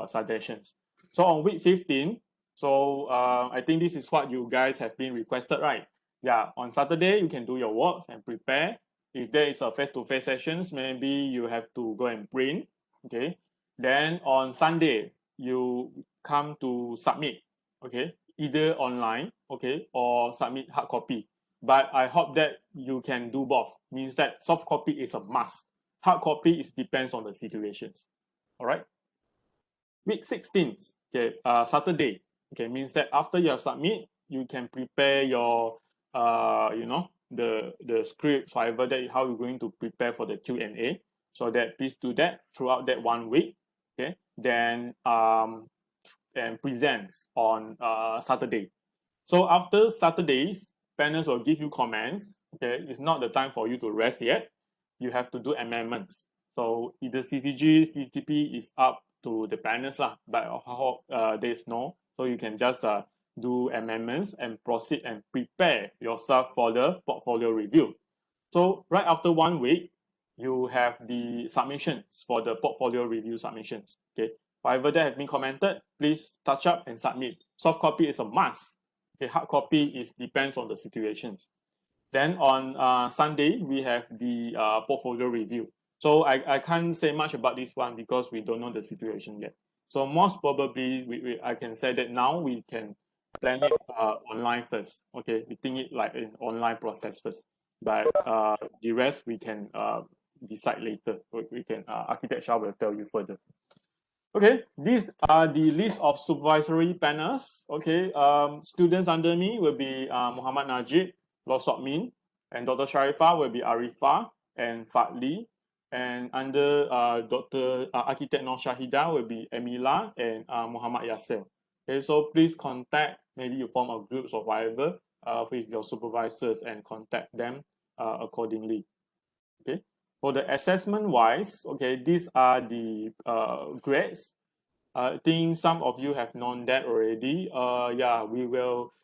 suggestions. So on week 15, so I think this is what you guys have been requested, right? Yeah, on Saturday, you can do your works and prepare. If there is a face-to-face sessions, maybe you have to go and print, okay? Then on Sunday, you come to submit, okay? Either online, okay, or submit hard copy. But I hope that you can do both. Means that soft copy is a must. Hard copy is depends on the situations. All right. Week 16, okay, Saturday, okay, means that after you have submit, you can prepare your, the script, whatever that how you're going to prepare for the Q&A. So that please do that throughout that 1 week, okay. Then and presents on Saturday. So after Saturdays, panels will give you comments. Okay, it's not the time for you to rest yet. You have to do amendments. So either CTG, CTP is up to the panels lah. But there's no, so you can just do amendments and proceed and prepare yourself for the portfolio review. So right after 1 week, you have the submissions for the portfolio review submissions. Okay, whatever that has been commented, please touch up and submit. Soft copy is a must. Okay, hard copy is depends on the situations. Then on Sunday, we have the portfolio review. So I can't say much about this one because we don't know the situation yet. So most probably, I can say that now we can plan it online first. Okay, we think it like an online process first. But the rest we can decide later. We can architect Shah will tell you further. Okay, these are the list of supervisory panels. Okay, students under me will be Muhammad Najib, Law Sok Min, and Dr. Sharifah will be Arifah and Fadli. And under Dr. Architect Nur Shahida will be Emila and Muhammad Yasser. Okay, so please contact, maybe you form a groups or whatever with your supervisors and contact them accordingly. Okay. For the assessment wise, okay, these are the grades. I think some of you have known that already. Yeah, we will,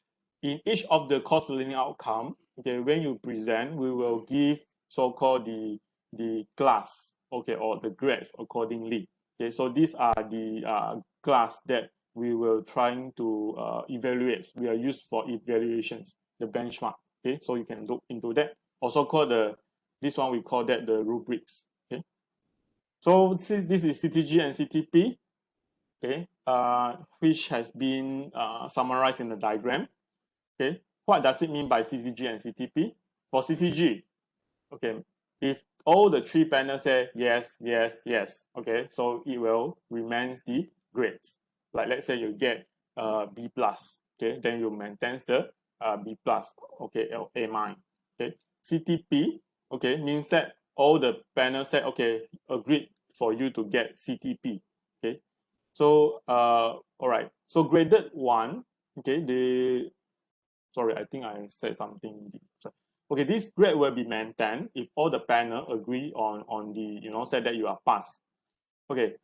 in each of the course learning outcome, okay, when you present, we will give so-called the class, okay, or the grades accordingly. Okay, so these are the class that we will trying to evaluate. We are used for evaluations, the benchmark. Okay, so you can look into that. Also called this one we call that the rubrics. Okay, so this is CTG and CTP, okay, which has been summarized in the diagram. Okay, what does it mean by CTG and CTP? For CTG, okay, if all the 3 panels say yes, yes, yes, okay, so it will remains the grades. Like let's say you get B plus, okay, then you maintain the B plus, okay, or A minus. Okay, CTP, okay, means that all the panels said, okay, agreed for you to get CTP. Okay, so all right, so graded one, okay, sorry, I think I said something different. Okay, this grade will be maintained if all the panel agree on the, said that you are passed. Okay,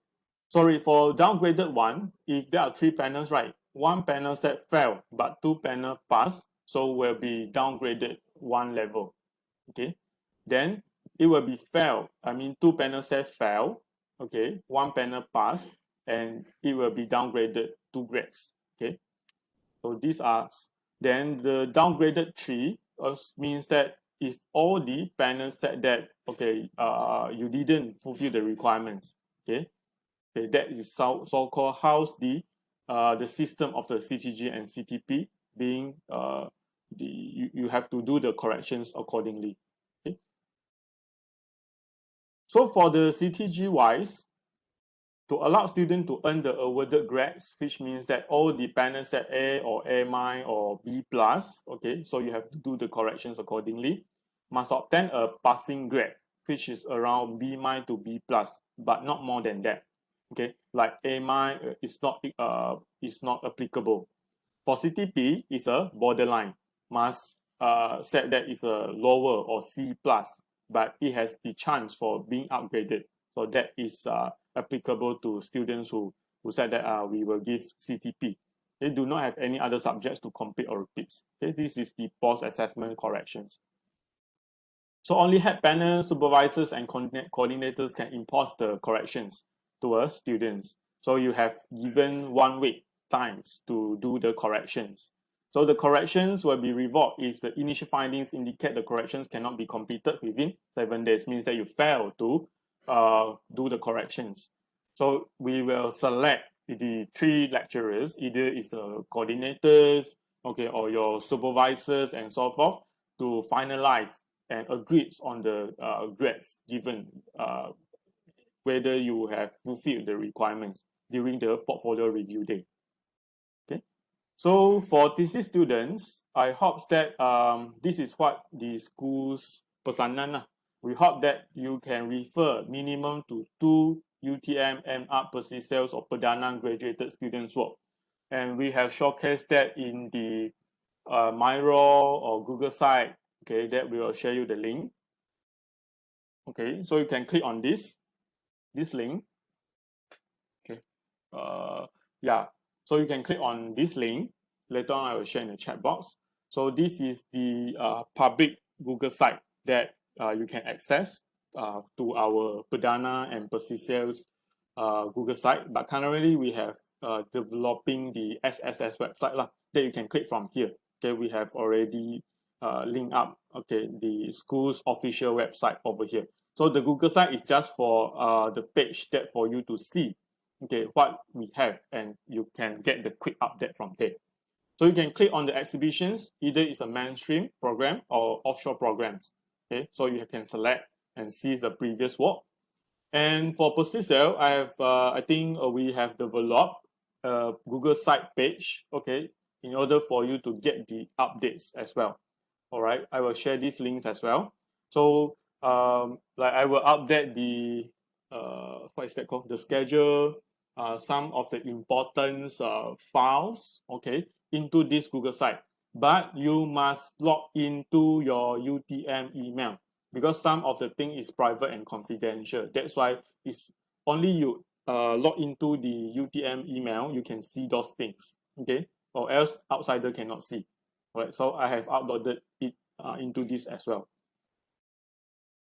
sorry, for downgraded one, if there are 3 panels, right, one panel said fail, but 2 panel pass, so will be downgraded 1 level. Okay, then it will be fail. I mean, 2 panels said fail, okay, 1 panel pass, and it will be downgraded 2 grades. Okay, so these are, then the downgraded 3 means that if all the panels said that, okay, you didn't fulfill the requirements. Okay, okay, that is so-called how's the system of the CTG and CTP being you have to do the corrections accordingly. Okay. So for the CTG wise, to allow students to earn the awarded grades, which means that all the panels set A or A minus or B plus, okay, so you have to do the corrections accordingly, must obtain a passing grade, which is around B minus to B plus, but not more than that. Okay, like A minus is not applicable. For CTP, is a borderline, must set that is a lower or C plus, but it has the chance for being upgraded. So that is applicable to students who said that we will give CTP. They do not have any other subjects to complete or repeat. Okay, this is the post-assessment corrections. So only head panel supervisors and coordinators can impose the corrections to our students. So you have given 1 week times to do the corrections. So the corrections will be revoked if the initial findings indicate the corrections cannot be completed within 7 days. Means that you fail to do the corrections. So we will select the 3 lecturers, either is the coordinators, okay, or your supervisors and so forth, to finalize and agrees on the grades given, whether you have fulfilled the requirements during the portfolio review day. Okay, so for thesis students, I hope that this is what the school's pesanan. We hope that you can refer minimum to 2 UTM, MArch, Pesisir, or Perdana graduated students' work. And we have showcased that in the Miro or Google site, okay, that we will share you the link. Okay, so you can click on this link. Okay, yeah, so you can click on this link. Later on, I will share in the chat box. So this is the public Google site that you can access to our Perdana and Pesisir's Google site. But currently, we have developing the SSS website lah, that you can click from here. Okay, we have already linked up, okay, the school's official website over here. So the Google site is just for the page that for you to see, okay, what we have, and you can get the quick update from there. So you can click on the exhibitions, either it's a mainstream program or offshore programs. Okay, so you can select and see the previous work. And for Pesisir, I think we have developed a Google site page, okay, in order for you to get the updates as well. All right, I will share these links as well. So like I will update the what is that called, the schedule, some of the important files, okay, into this Google site, but you must log into your UTM email, because some of the thing is private and confidential. That's why it's only you log into the UTM email, you can see those things, okay, or else outsider cannot see. Right, so I have uploaded it into this as well.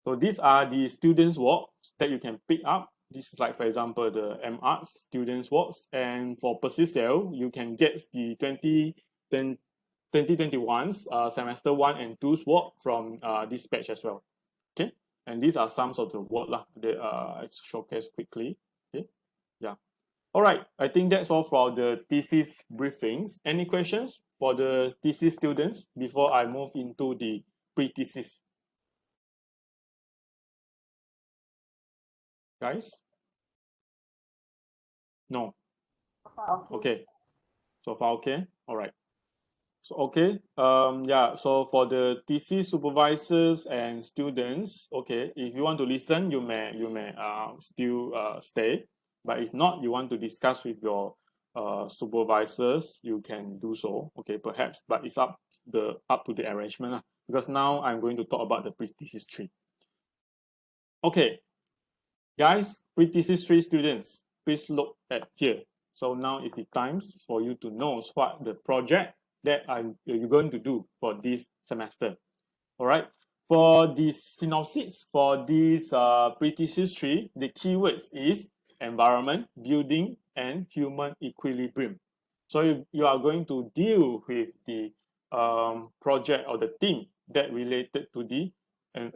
So these are the students' works that you can pick up. This is like, for example, the MArch students' works. And for Pesisir, you can get the 2021's semester 1 and 2's work from this page as well. Okay, and these are some of the work that I showcase quickly. Okay, yeah. All right, I think that's all for the thesis briefings. Any questions for the thesis students before I move into the pre-thesis? Guys? No. Okay. Okay. So far, okay. All right. So, okay. Yeah. So for the thesis supervisors and students, okay, if you want to listen, you may still stay. But if not, you want to discuss with your supervisors, you can do so. Okay, perhaps. But it's up to the arrangement lah. Because now I'm going to talk about the pre-thesis 3. Okay, guys, pre-thesis 3 students, please look at here. So now is the time for you to know what the project that you're going to do for this semester. All right. For the synopsis for this pre-thesis 3, the keywords is environment, building, and human equilibrium. So you are going to deal with the project or the theme that related to the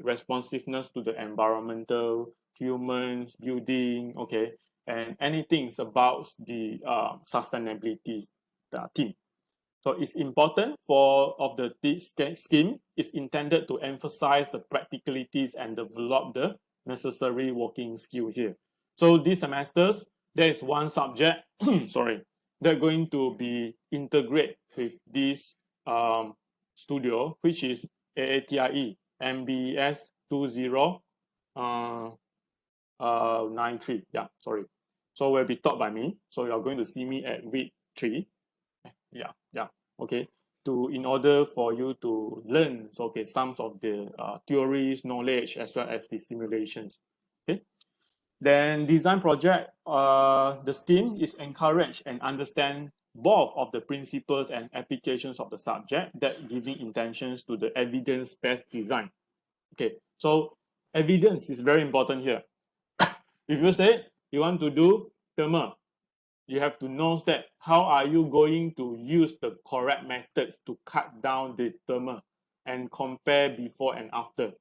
responsiveness to the environmental, humans, building, okay, and anything about the sustainability theme. So it's important for this scheme is intended to emphasize the practicalities and develop the necessary working skill here. So these semesters, there is one subject, sorry, they're going to be integrated with this studio, which is AATIE MBS 2093. Yeah, sorry. So will be taught by me. So you're going to see me at week 3. Yeah, okay, in order for you to learn, so okay, some of the theories, knowledge, as well as the simulations. Okay, then design project, the STEAM is encourage and understand both of the principles and applications of the subject that giving intentions to the evidence-based design. Okay, so evidence is very important here. If you say you want to do thermal, you have to know that how are you going to use the correct methods to cut down the thermal and compare before and after.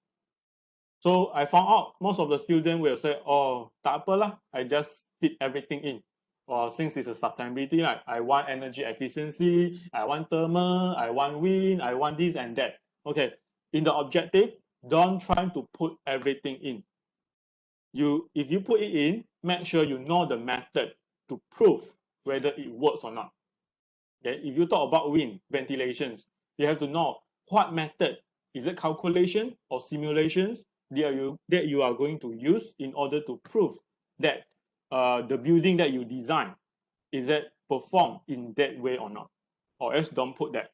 So I found out most of the students will say, oh, tak apalah, I just fit everything in. Or since it's a sustainability, like I want energy efficiency, I want thermal, I want wind, I want this and that. Okay, in the objective, don't try to put everything in. If you put it in, make sure you know the method to prove whether it works or not. Then if you talk about wind ventilations, you have to know what method, is it calculation or simulations that you are going to use in order to prove that the building that you design, is it performed in that way or not. Or else don't put that.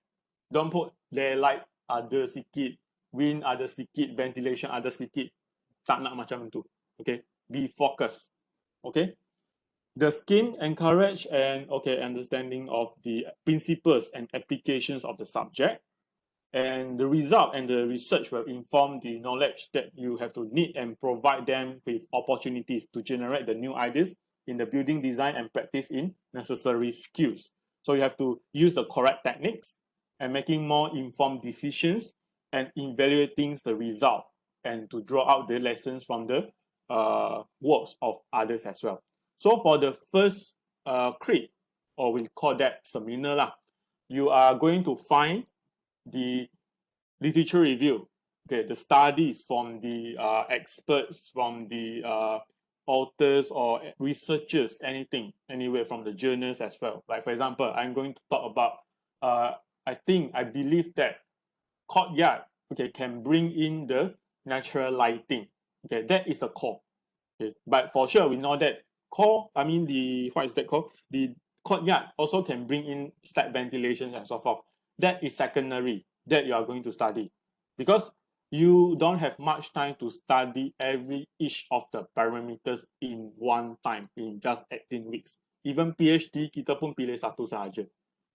Don't put daylight ada sikit, wind ada sikit, ventilation ada sikit. Tak nak macam tu. Okay, be focused. Okay, the scheme encourage and understanding of the principles and applications of the subject, and the result and the research will inform the knowledge that you have to need and provide them with opportunities to generate the new ideas in the building design and practice in necessary skills. So you have to use the correct techniques and making more informed decisions and evaluating the result and to draw out the lessons from the works of others as well. So for the first crit, or we call that seminar lah, you are going to find the literature review, okay, the studies from the experts, from the authors or researchers, anything, anywhere from the journals as well. Like for example, I'm going to talk about, I believe that courtyard, okay, can bring in the natural lighting. Okay, that is the core. Okay, but for sure we know that what is that called? The courtyard also can bring in stack ventilation and so forth. That is secondary that you are going to study, because you don't have much time to study each of the parameters in one time in just 18 weeks. Even PhD kita pun pilih satu sahaja.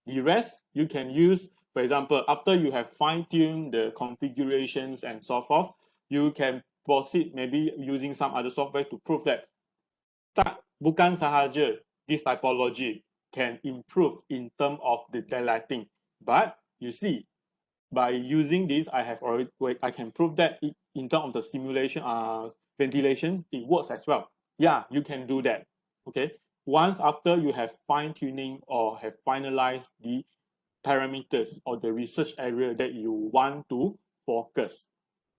The rest you can use, for example, after you have fine-tuned the configurations and so forth, you can proceed maybe using some other software to prove that bukan sahaja this typology can improve in terms of the daylighting, but you see, by using this, I can prove that in terms of the simulation, ventilation, it works as well. Yeah, you can do that. Okay, once after you have fine-tuning or have finalized the parameters or the research area that you want to focus.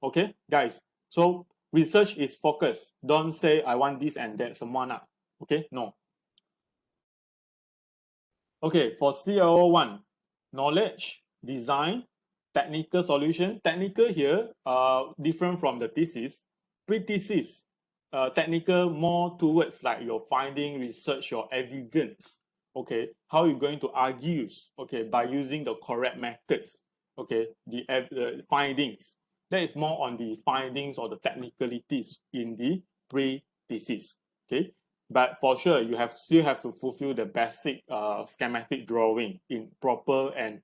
Okay, guys. So research is focus. Don't say I want this and that semua nak. Okay, no. Okay, for CLO1, knowledge, design, technical solution. Technical here, different from the thesis. Pre-thesis, technical more towards like your finding, research, your evidence. Okay, how you're going to argue, okay, by using the correct methods. Okay, the findings. That is more on the findings or the technicalities in the pre-thesis. Okay, but for sure you still have to fulfill the basic schematic drawing in proper and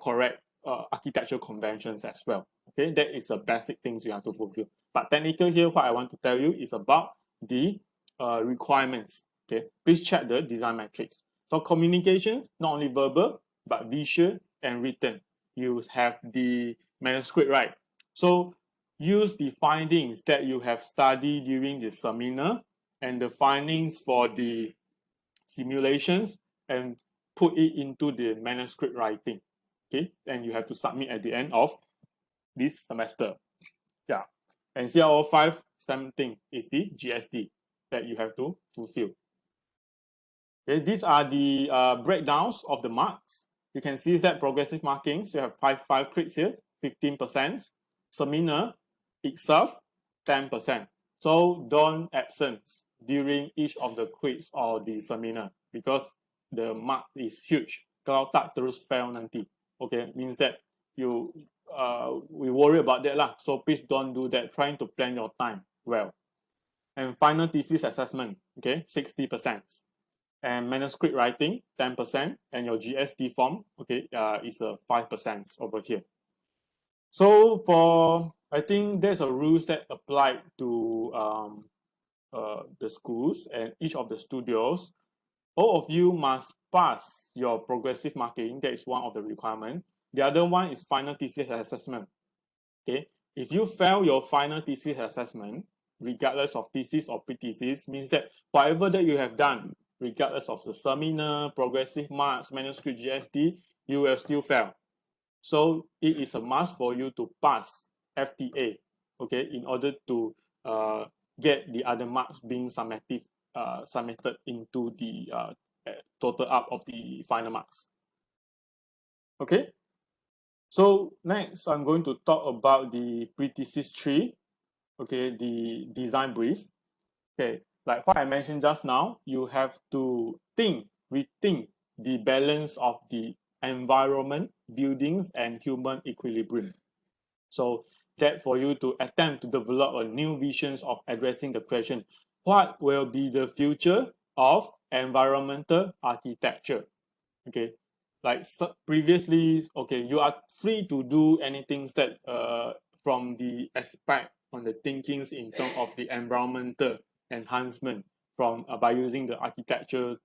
correct architectural conventions as well. Okay, that is the basic things you have to fulfill. But technical here, what I want to tell you is about the requirements. Okay, please check the design matrix. So communications, not only verbal but visual and written. You have the manuscript, right? So use the findings that you have studied during the seminar and the findings for the simulations and put it into the manuscript writing. Okay, and you have to submit at the end of this semester. Yeah, and CRO 5 same thing is the GSD that you have to fulfill. Okay, these are the breakdowns of the marks. You can see that progressive markings. You have five credits here, 15%. Seminar itself, 10%. So don't absent during each of the quiz or the seminar because the mark is huge. Kalau tak terus fail nanti. Okay, means that you we worry about that lah. So please don't do that. Trying to plan your time well. And final thesis assessment, okay, 60%. And manuscript writing, 10%, and your GSD form, okay, is 5% over here. So for, I think there's a rules that apply to the schools and each of the studios. All of you must pass your progressive marking. That is one of the requirements. The other one is final thesis assessment. Okay, if you fail your final thesis assessment, regardless of thesis or pre-thesis, means that whatever that you have done, regardless of the seminar, progressive marks, manuscript, GSD, you will still fail. So it is a must for you to pass FTA, okay, in order to get the other marks being submitted into the total up of the final marks. Okay. So next, I'm going to talk about the pre-thesis 3, okay, the design brief. Okay, like what I mentioned just now, you have to rethink the balance of the environment, buildings, and human equilibrium. So that for you to attempt to develop a new visions of addressing the question, what will be the future of environmental architecture? Okay, like previously, okay, you are free to do anything that from the aspect on the thinkings in terms of the environmental enhancement from by using the architecture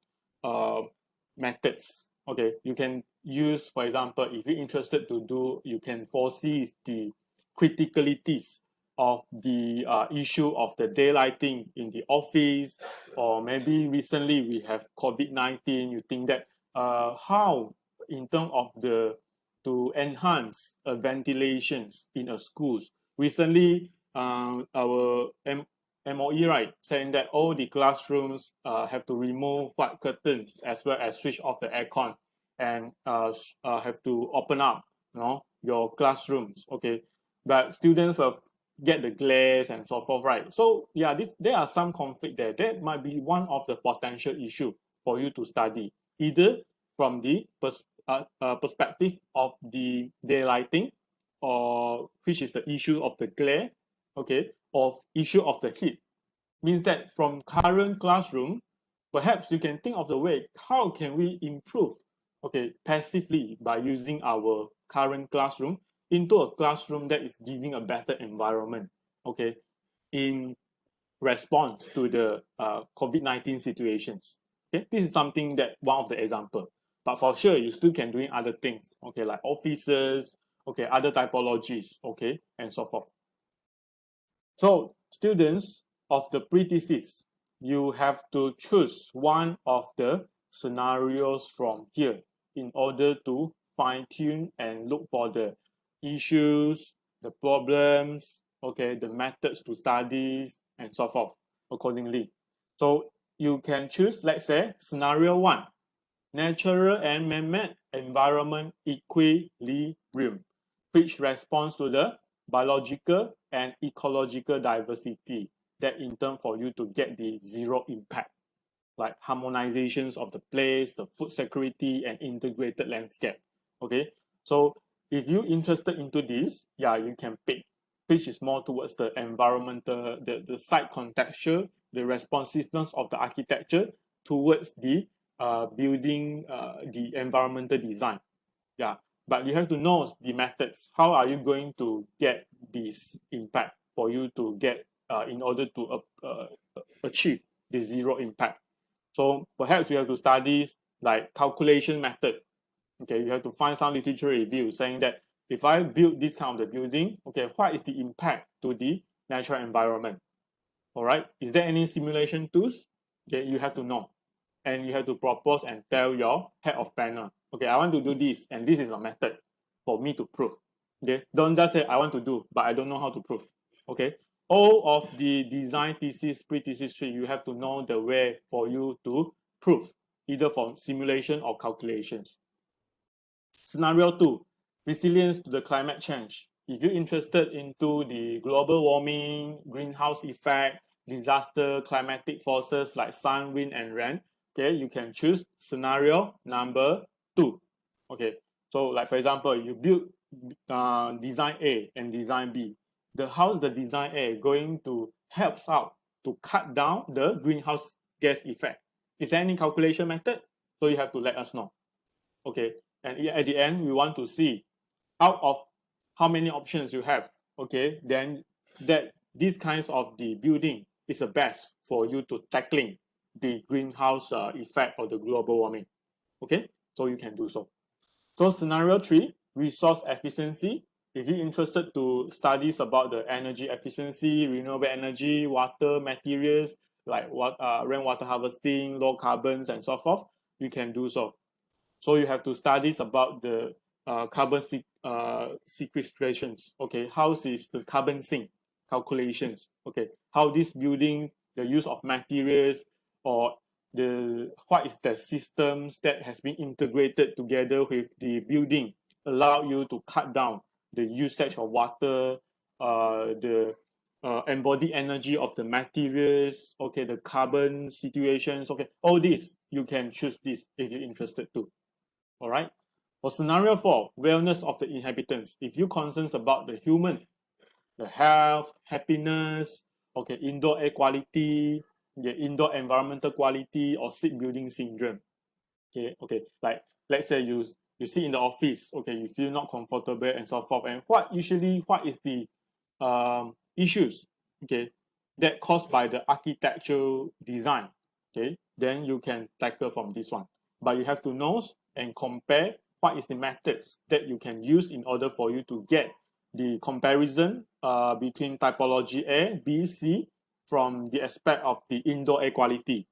methods. Okay, you can use, for example, if you're interested to do, you can foresee the criticalities of the issue of the daylighting in the office, or maybe recently we have COVID-19. You think that how in terms of the to enhance ventilations in a schools. Recently, our MOE, right, saying that all the classrooms have to remove white curtains as well as switch off the aircon and have to open up, your classrooms. Okay, but students will get the glares and so forth, right? So yeah, there are some conflict there. That might be one of the potential issue for you to study, either from the perspective of the daylighting, or which is the issue of the glare, okay, of issue of the heat. Means that from current classroom, perhaps you can think of the way how can we improve, okay, passively by using our current classroom into a classroom that is giving a better environment, okay, in response to the COVID-19 situations. Okay, this is something that one of the example. But for sure, you still can doing other things, okay, like offices, okay, other typologies, okay, and so forth. So students of the pre-thesis, you have to choose one of the scenarios from here in order to fine-tune and look for the issues, the problems, okay, the methods to studies, and so forth accordingly. So you can choose, let's say, scenario 1, natural and man-made environment equilibrium, which responds to the biological and ecological diversity that in turn for you to get the zero impact, like harmonizations of the place, the food security, and integrated landscape. Okay, so if you're interested into this, yeah, you can pick which is more towards the environmental, the site contextual, the responsiveness of the architecture towards the building, the environmental design. Yeah, but you have to know the methods. How are you going to get this impact for you to get in order to achieve the zero impact? So perhaps you have to study like calculation method. Okay, you have to find some literature review saying that if I build this kind of the building, okay, what is the impact to the natural environment? All right, is there any simulation tools? Okay, you have to know, and you have to propose and tell your head of panel. Okay, I want to do this, and this is a method for me to prove. Okay, don't just say I want to do, but I don't know how to prove. Okay, all of the design thesis, pre-thesis tree, you have to know the way for you to prove, either from simulation or calculations. Scenario 2, resilience to the climate change. If you're interested into the global warming, greenhouse effect, disaster, climatic forces like sun, wind, and rain, okay, you can choose scenario number 2. Okay, so like for example, you build design A and design B. How's the design A going to help out to cut down the greenhouse gas effect? Is there any calculation method? So you have to let us know. Okay, and at the end we want to see out of how many options you have, okay, then that these kinds of the building is the best for you to tackling the greenhouse effect or the global warming. Okay, so you can do so. So scenario 3, resource efficiency. If you're interested to studies about the energy efficiency, renewable energy, water, materials like rainwater harvesting, low carbons, and so forth, you can do so. So you have to studies about the carbon sequestrations. Okay, how is the carbon sink calculations? Okay, how this building, the use of materials, or what is the systems that has been integrated together with the building allow you to cut down the usage of water, the embodied energy of the materials, okay, the carbon situations, okay, all this you can choose this if you're interested to. All right. For scenario 4, wellness of the inhabitants. If you concerns about the human, the health, happiness, okay, indoor air quality, the indoor environmental quality, or sick building syndrome. Okay, like let's say you sit in the office, okay, you feel not comfortable and so forth. And what is the issues, okay, that caused by the architectural design? Okay, then you can tackle from this one. But you have to know and compare what is the methods that you can use in order for you to get the comparison between typology A, B, C from the aspect of the indoor air quality.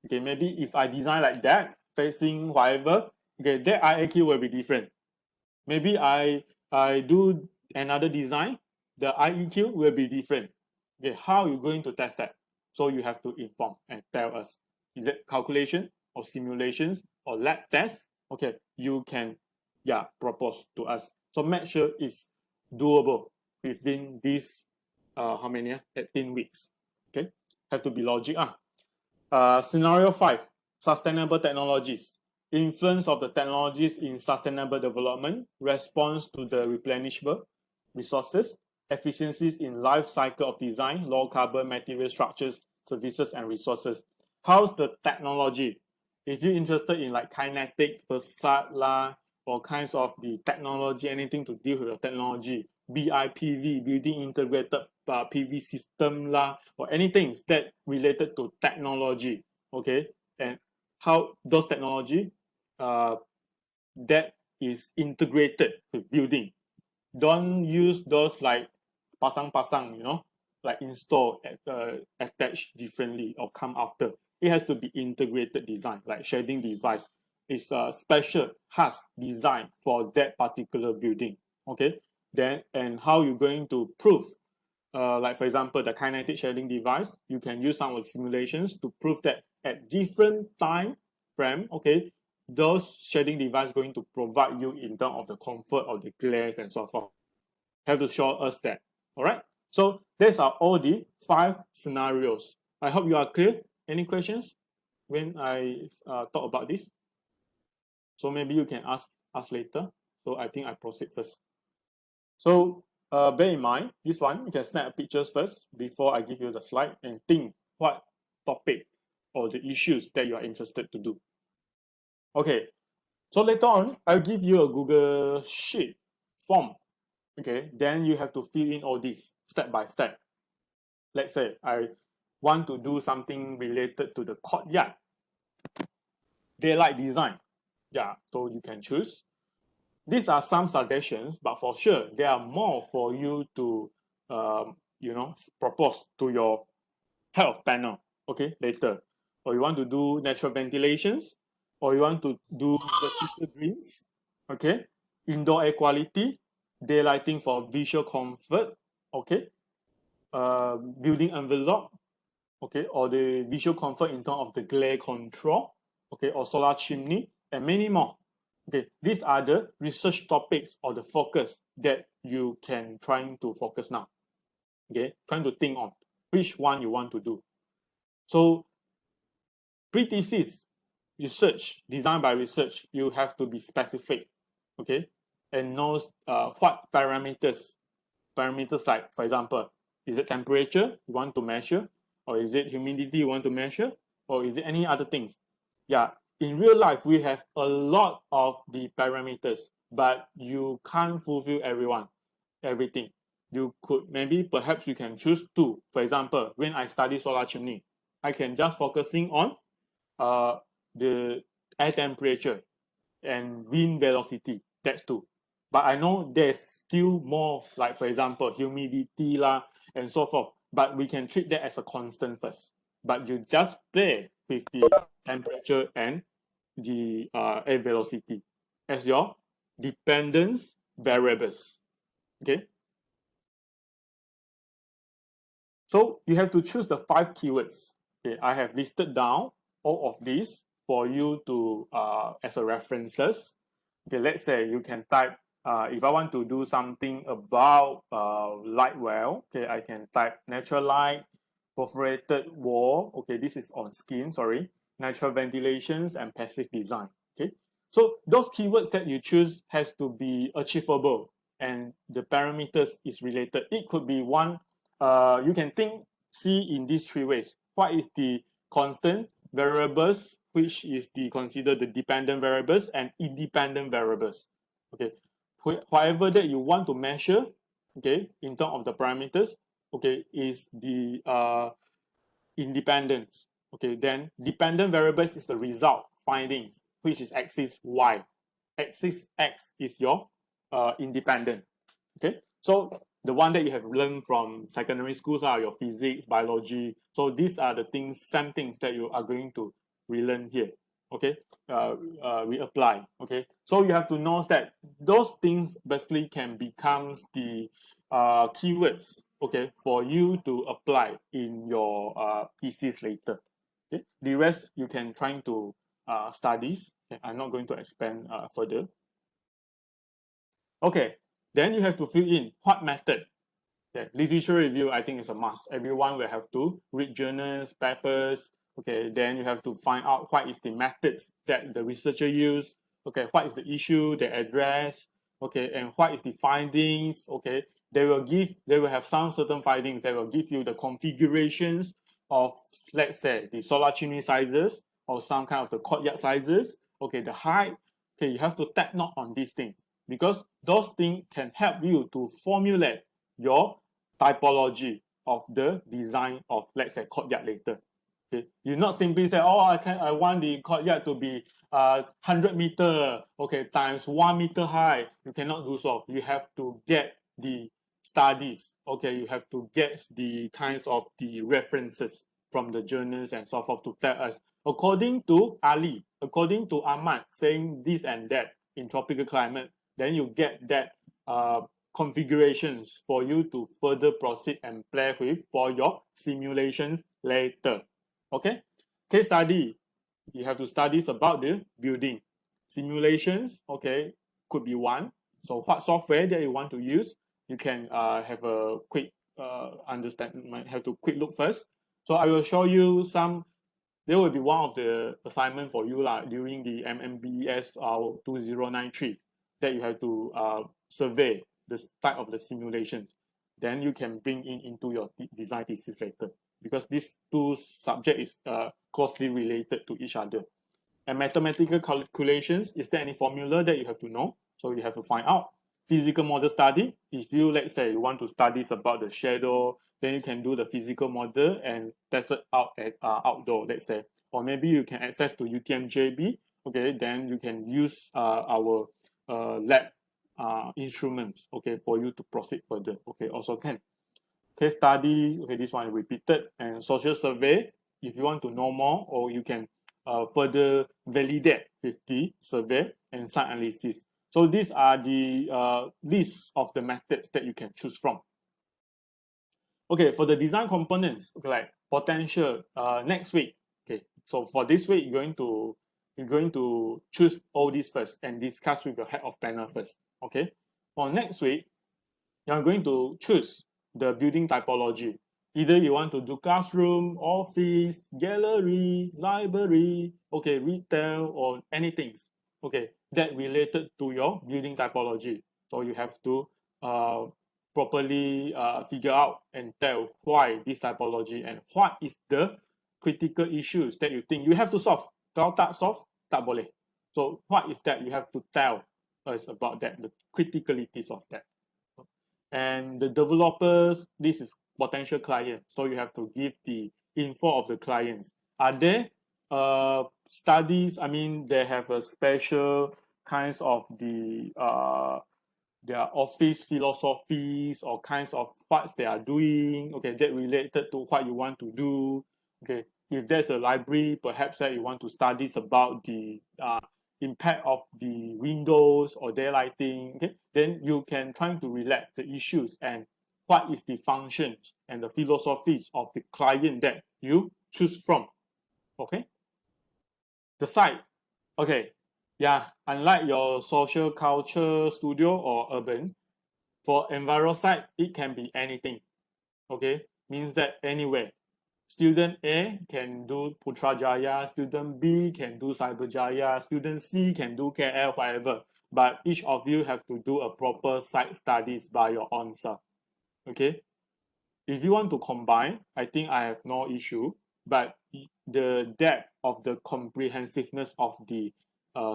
Okay, maybe if I design like that, facing whatever, okay, that IAQ will be different. Maybe I do another design, the IEQ will be different. Okay, how are you going to test that? So you have to inform and tell us. Is it calculation or simulations or lab test? Okay, you can, yeah, propose to us. So make sure it's doable within this how many? 18 weeks. Okay, have to be logic. Scenario 5, sustainable technologies. Influence of the technologies in sustainable development, response to the replenishable resources, efficiencies in life cycle of design, low carbon material structures, services, and resources. How's the technology? If you're interested in like kinetic, facade lah, or kinds of the technology, anything to deal with the technology, BIPV, building integrated PV system lah, or anything that related to technology, okay, and how those technology that is integrated with building. Don't use those like pasang, like install, attach differently or come after. It has to be integrated design, like shading device. It's a special has design for that particular building. Okay, then and how you going to prove? Like for example, the kinetic shading device, you can use some of the simulations to prove that at different time frame, okay, those shading device going to provide you in terms of the comfort of the glares and so forth. Have to show us that. All right. So these are all the 5 scenarios. I hope you are clear. Any questions when I talk about this? So maybe you can ask us later. So I think I proceed first. So bear in mind, this one, you can snap pictures first before I give you the slide and think what topic or the issues that you are interested to do. Okay, so later on, I'll give you a Google Sheet form. Okay, then you have to fill in all this step by step. Let's say I want to do something related to the courtyard, daylight design. Yeah, so you can choose. These are some suggestions, but for sure, there are more for you to, propose to your health panel, okay, later. Or you want to do natural ventilations, or you want to do vertical greens, okay, indoor air quality, daylighting for visual comfort, okay, building envelope, okay, or the visual comfort in terms of the glare control, okay, or solar chimney, and many more. Okay, these are the research topics or the focus that you can trying to focus now. Okay, trying to think on which one you want to do. So pre-thesis research, designed by research, you have to be specific, okay, and know what parameters like, for example, is it temperature you want to measure, or is it humidity you want to measure, or is it any other things? Yeah, in real life, we have a lot of the parameters, but you can't fulfill everything. You could perhaps you can choose 2. For example, when I study solar chimney, I can just focusing on the air temperature and wind velocity. That's 2. But I know there's still more, like for example, humidity lah and so forth. But we can treat that as a constant first. But you just play with the temperature and the air velocity as your dependence variables. Okay. So you have to choose the 5 keywords. Okay, I have listed down all of these for you to as a references. Okay, let's say you can type if I want to do something about light well, okay, I can type natural light, perforated wall. Okay, this is on skin, sorry, natural ventilations and passive design. Okay, so those keywords that you choose has to be achievable and the parameters is related. It could be one, you can see in these 3 ways. What is the constant variables, which is considered the dependent variables and independent variables. Okay, whatever that you want to measure, okay, in terms of the parameters, okay, is the independence. Okay, then dependent variables is the result findings, which is axis Y. Axis X is your independent. Okay, so the one that you have learned from secondary schools are your physics, biology. So these are the same things that you are going to relearn here. Okay, we apply. Okay, so you have to know that those things basically can become the keywords. Okay, for you to apply in your thesis later. Okay, the rest you can try to studies. Okay, I'm not going to expand further. Okay, then you have to fill in what method. Okay, literature review, I think is a must. Everyone will have to read journals, papers. Okay, then you have to find out what is the methods that the researcher use. Okay, what is the issue they address. Okay, and what is the findings. Okay, they will have some certain findings that will give you the configurations of, let's say, the solar chimney sizes or some kind of the courtyard sizes. Okay, the height. Okay, you have to take note on these things because those things can help you to formulate your typology of the design of, let's say, courtyard later. Okay, you not simply say, oh, I want the courtyard to be 100 meter, okay, times 1 meter high. You cannot do so. You have to get the studies. Okay, you have to get the kinds of the references from the journals and so forth to tell us. According to Ali, according to Ahmad, saying this and that in tropical climate, then you get that configurations for you to further proceed and play with for your simulations later. Okay, case study, you have to study about the building. simulations, okay, could be one. So what software that you want to use, you can have a quick might have to quick look first. So I will show you some. There will be one of the assignment for you during the MMBS 2093 that you have to survey the type of the simulations. Then you can bring into your design thesis later, because these two subject is closely related to each other. And mathematical calculations, is there any formula that you have to know? So you have to find out. Physical model study, if you, let's say, you want to study about the shadow, then you can do the physical model and test it out at outdoor, let's say. Or maybe you can access to UTM-JB, okay, then you can use our lab instruments, okay, for you to proceed further, okay, also can. Case study, okay, this one repeated, and social survey, if you want to know more, or you can further validate with the survey and site analysis. So these are the list of the methods that you can choose from. Okay, for the design components, okay, like potential, next week. Okay, so for this week, you're going to choose all these first and discuss with your head of panel first. Okay, for next week, you're going to choose the building typology. Either you want to do classroom, office, gallery, library, okay, retail, or anything, okay, that related to your building typology. So you have to properly figure out and tell why this typology and what is the critical issues that you think you have to solve. Kalau tak solve, tak boleh. So what is that you have to tell us about that, the criticalities of that. And the developers, this is potential client, so you have to give the info of the clients. Are there studies, I mean, they have a special kinds of their office philosophies or kinds of what they are doing, okay, that related to what you want to do. Okay, if there's a library, perhaps that you want to study about the impact of the windows or their lighting, okay, then you can try to relate the issues and what is the functions and the philosophies of the client that you choose from. Okay, the site, okay, yeah, unlike your social culture studio or urban, for enviro site, it can be anything. Okay, means that anywhere. Student A can do Putrajaya, student B can do Cyberjaya, student C can do KL, whatever. But each of you have to do a proper site studies by your own self. Okay. If you want to combine, I think I have no issue. But the depth of the comprehensiveness of the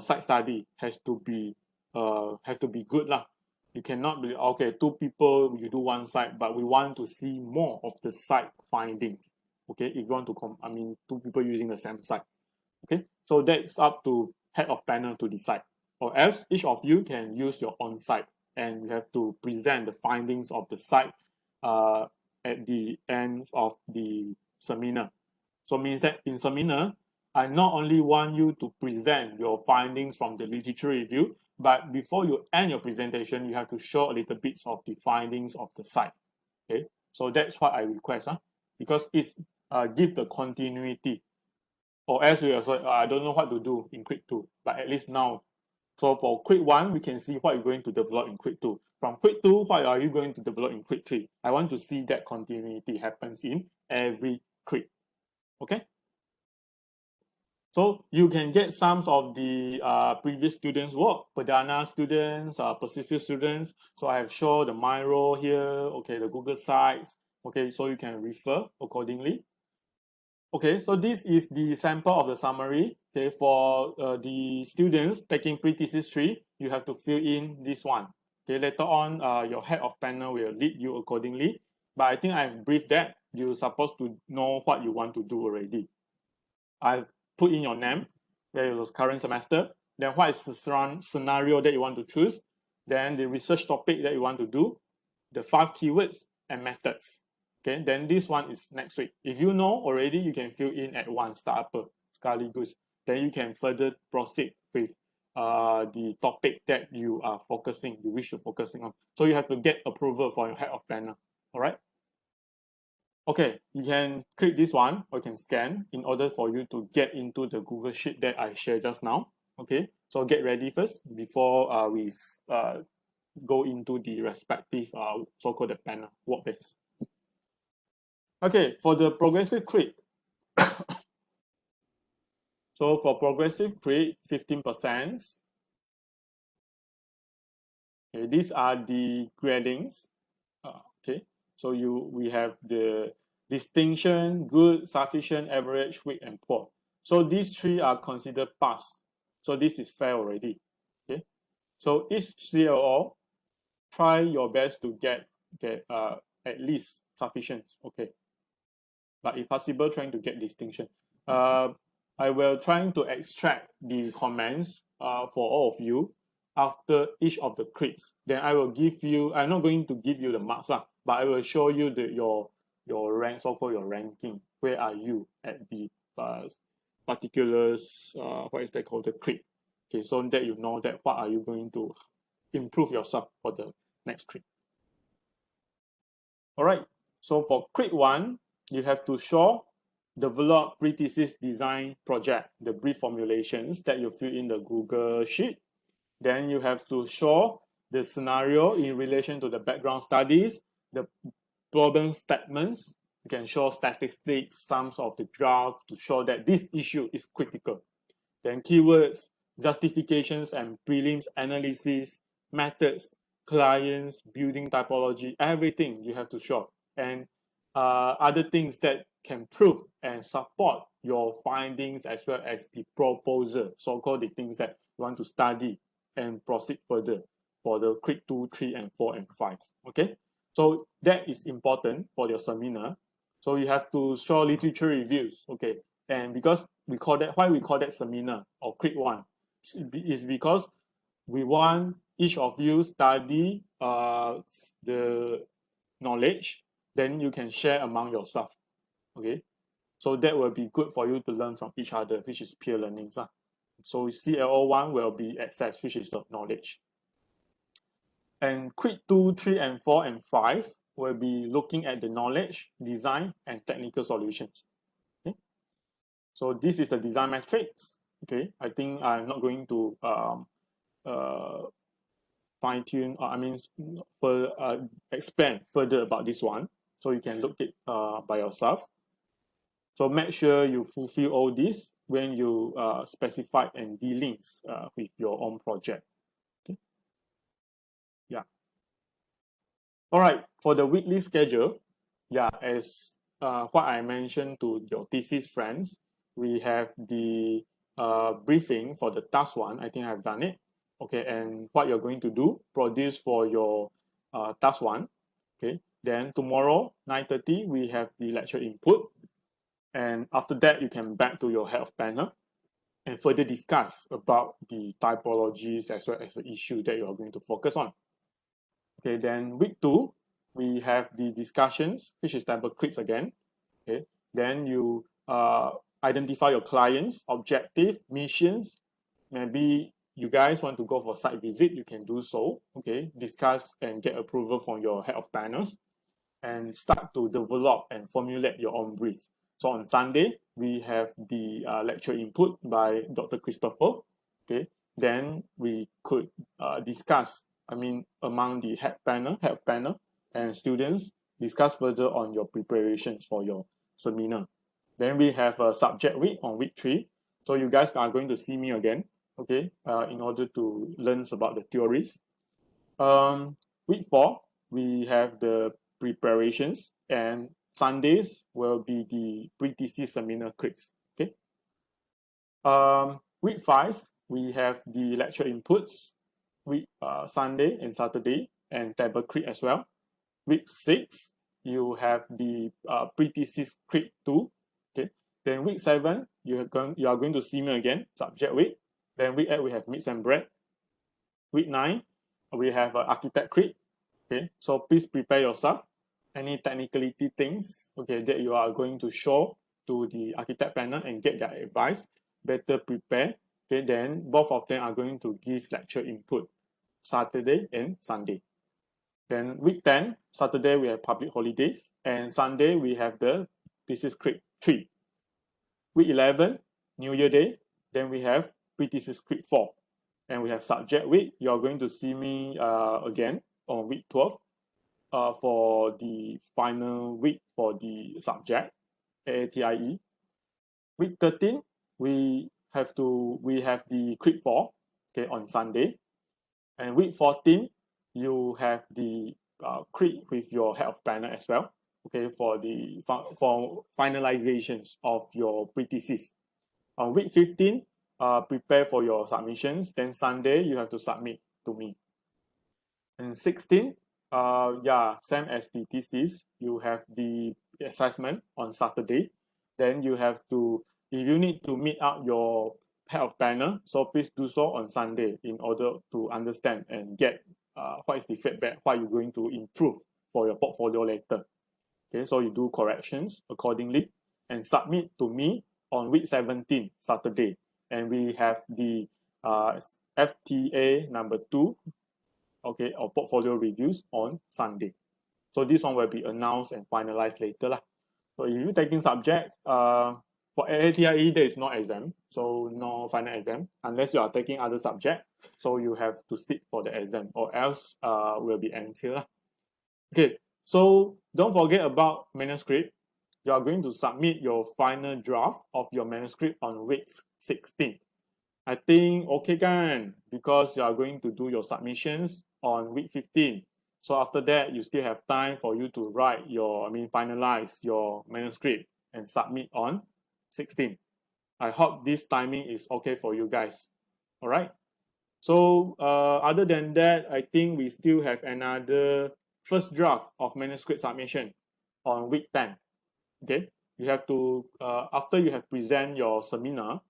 site study has to be good lah. You cannot be okay. Two people you do one site, but we want to see more of the site findings. Okay, if you want to two people using the same site. Okay, so that's up to head of panel to decide. Or else each of you can use your own site and you have to present the findings of the site at the end of the seminar. So means that in seminar, I not only want you to present your findings from the literature review, but before you end your presentation, you have to show a little bits of the findings of the site. Okay, so that's what I request, because it's give the continuity. Or else we also, I don't know what to do in quick 2, but at least now. So for quick 1, we can see what you're going to develop in quick 2. From quick 2, what are you going to develop in quick 3? I want to see that continuity happens in every quick. Okay? So you can get some of the previous students' work, Perdana students, Pesisir students. So I have shown the Miro here, okay, the Google Sites, okay, so you can refer accordingly. Okay, so this is the sample of the summary. Okay, for the students taking pre-thesis 3, you have to fill in this one. Okay, later on, your head of panel will lead you accordingly. But I think I've briefed that. You're supposed to know what you want to do already. I've put in your name, okay, your current semester. Then what is the scenario that you want to choose? Then the research topic that you want to do, the 5 keywords and methods. Okay, then this one is next week. If you know already, you can fill in at once, start upper, sekaligus. Then you can further proceed with the topic that you wish to focusing on. So you have to get approval for your head of panel. All right. Okay, you can click this one or you can scan in order for you to get into the Google Sheet that I shared just now. Okay, so get ready first before we go into the respective so-called panel work base. Okay, for the progressive crit. So for progressive crit, 15%. Okay, these are the gradings. Okay, so we have the distinction, good, sufficient, average, weak, and poor. So these three are considered pass. So this is fair already. Okay, so each CLO, try your best to get at least sufficient. Okay, but if possible, trying to get distinction. I will trying to extract the comments for all of you after each of the crits. Then I will give you. I'm not going to give you the marks lah, but I will show you your rank, so-called your ranking. Where are you at the particulars? What is that called, the crit? Okay, so that you know that what are you going to improve yourself for the next crit. All right. So for crit 1, you have to show, develop pre-thesis design project, the brief formulations that you fill in the Google Sheet. Then you have to show the scenario in relation to the background studies, the problem statements. You can show statistics, sums of the graph to show that this issue is critical. Then keywords, justifications and prelims analysis, methods, clients, building typology, everything you have to show. And other things that can prove and support your findings as well as the proposal, so-called the things that you want to study and proceed further for the crit 2, 3, and 4, and 5. Okay, so that is important for your seminar. So you have to show literature reviews. Okay, and because we call that, why we call that seminar or crit 1 is because we want each of you study the knowledge, then you can share among yourself. Okay, so that will be good for you to learn from each other, which is peer learning. So CLO1 will be access, which is the knowledge. And crit 2, 3, and 4, and 5 will be looking at the knowledge, design, and technical solutions. Okay, so this is the design matrix. Okay, I think I'm not going to fine tune, expand further about this one. So you can look it by yourself. So make sure you fulfill all this when you specify and de-links with your own project. Okay. Yeah. All right. For the weekly schedule, yeah, as what I mentioned to your thesis friends, we have the briefing for the task 1. I think I've done it. Okay, and what you're going to do, produce for your task 1. Okay, then tomorrow 9:30 we have the lecture input, and after that you can back to your head of panel and further discuss about the typologies as well as the issue that you are going to focus on. Okay, then week 2 we have the discussions, which is double crits again. Okay, then you identify your clients, objective, missions. Maybe you guys want to go for site visit, you can do so. Okay, discuss and get approval from your head of panels and start to develop and formulate your own brief. So on Sunday, we have the lecture input by Dr. Christopher. Okay, then we could discuss, among the head of panel and students, discuss further on your preparations for your seminar. Then we have a subject week on week 3. So you guys are going to see me again, okay, in order to learn about the theories. Week 4, we have the preparations, and Sundays will be the pre-thesis seminar crits. Okay. Week 5, we have the lecture inputs. Week Sunday and Saturday, and table crit as well. Week 6, you have the pre-thesis crit 2. Okay. Then week 7, you are going to see me again, subject week. Then week 8, we have meats and bread. Week 9, we have architect crit. Okay, so please prepare yourself. Any technicality things, okay, that you are going to show to the architect panel and get their advice, better prepare. Okay, then both of them are going to give lecture input Saturday and Sunday. Then week 10, Saturday we have public holidays, and Sunday we have the thesis crit 3. Week 11, New Year Day, then we have pre-thesis crit 4. And we have subject week. You're going to see me again on week 12 for the final week for the subject, AATIE. Week 13, we have the crit 4, okay, on Sunday. And week 14, you have the crit with your head of panel as well, okay, for the for finalizations of your pre-thesis. On week 15, prepare for your submissions. Then Sunday, you have to submit to me. And 16, same as the thesis, you have the assessment on Saturday. Then you have to, if you need to meet up your head of panel, so please do so on Sunday in order to understand and get what is the feedback, what you're going to improve for your portfolio later. Okay, so you do corrections accordingly and submit to me on week 17, Saturday. And we have the FTA number 2, okay, or portfolio reviews on Sunday. So this one will be announced and finalized later lah. So if you're taking subjects, for AATIE, there is no exam, so no final exam, unless you are taking other subject. So you have to sit for the exam, or else will be empty lah. Okay, so don't forget about manuscript. You are going to submit your final draft of your manuscript on week 16. I think okay kan, because you are going to do your submissions on week 15. So after that, you still have time for you to write your, finalize your manuscript and submit on 16. I hope this timing is okay for you guys. All right. So other than that, I think we still have another first draft of manuscript submission on week 10. Okay. You have to, after you have present your seminar,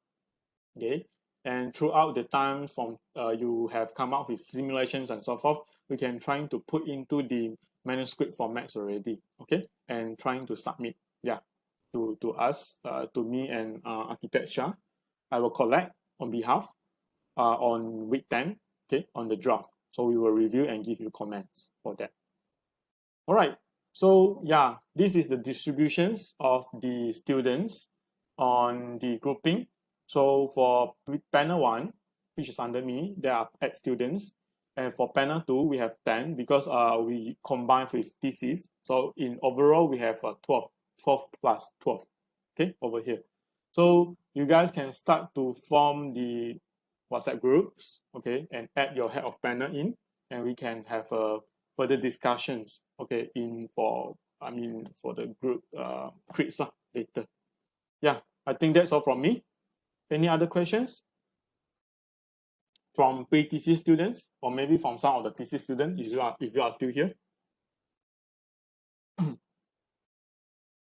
okay, and throughout the time from you have come up with simulations and so forth, we can trying to put into the manuscript formats already, okay, and trying to submit, to us, to me and architect Shah. I will collect on behalf on week 10, okay, on the draft. So we will review and give you comments for that. All right. So this is the distributions of the students on the grouping. So for panel 1, which is under me, there are 8 students. And for panel 2, we have 10 because we combine with thesis. So in overall, we have 12 plus 12, okay, over here. So you guys can start to form the WhatsApp groups, okay, and add your head of panel in, and we can have further discussions, okay, for the group crits later. Yeah, I think that's all from me. Any other questions from pre-thesis students, or maybe from some of the thesis students, if you are still here?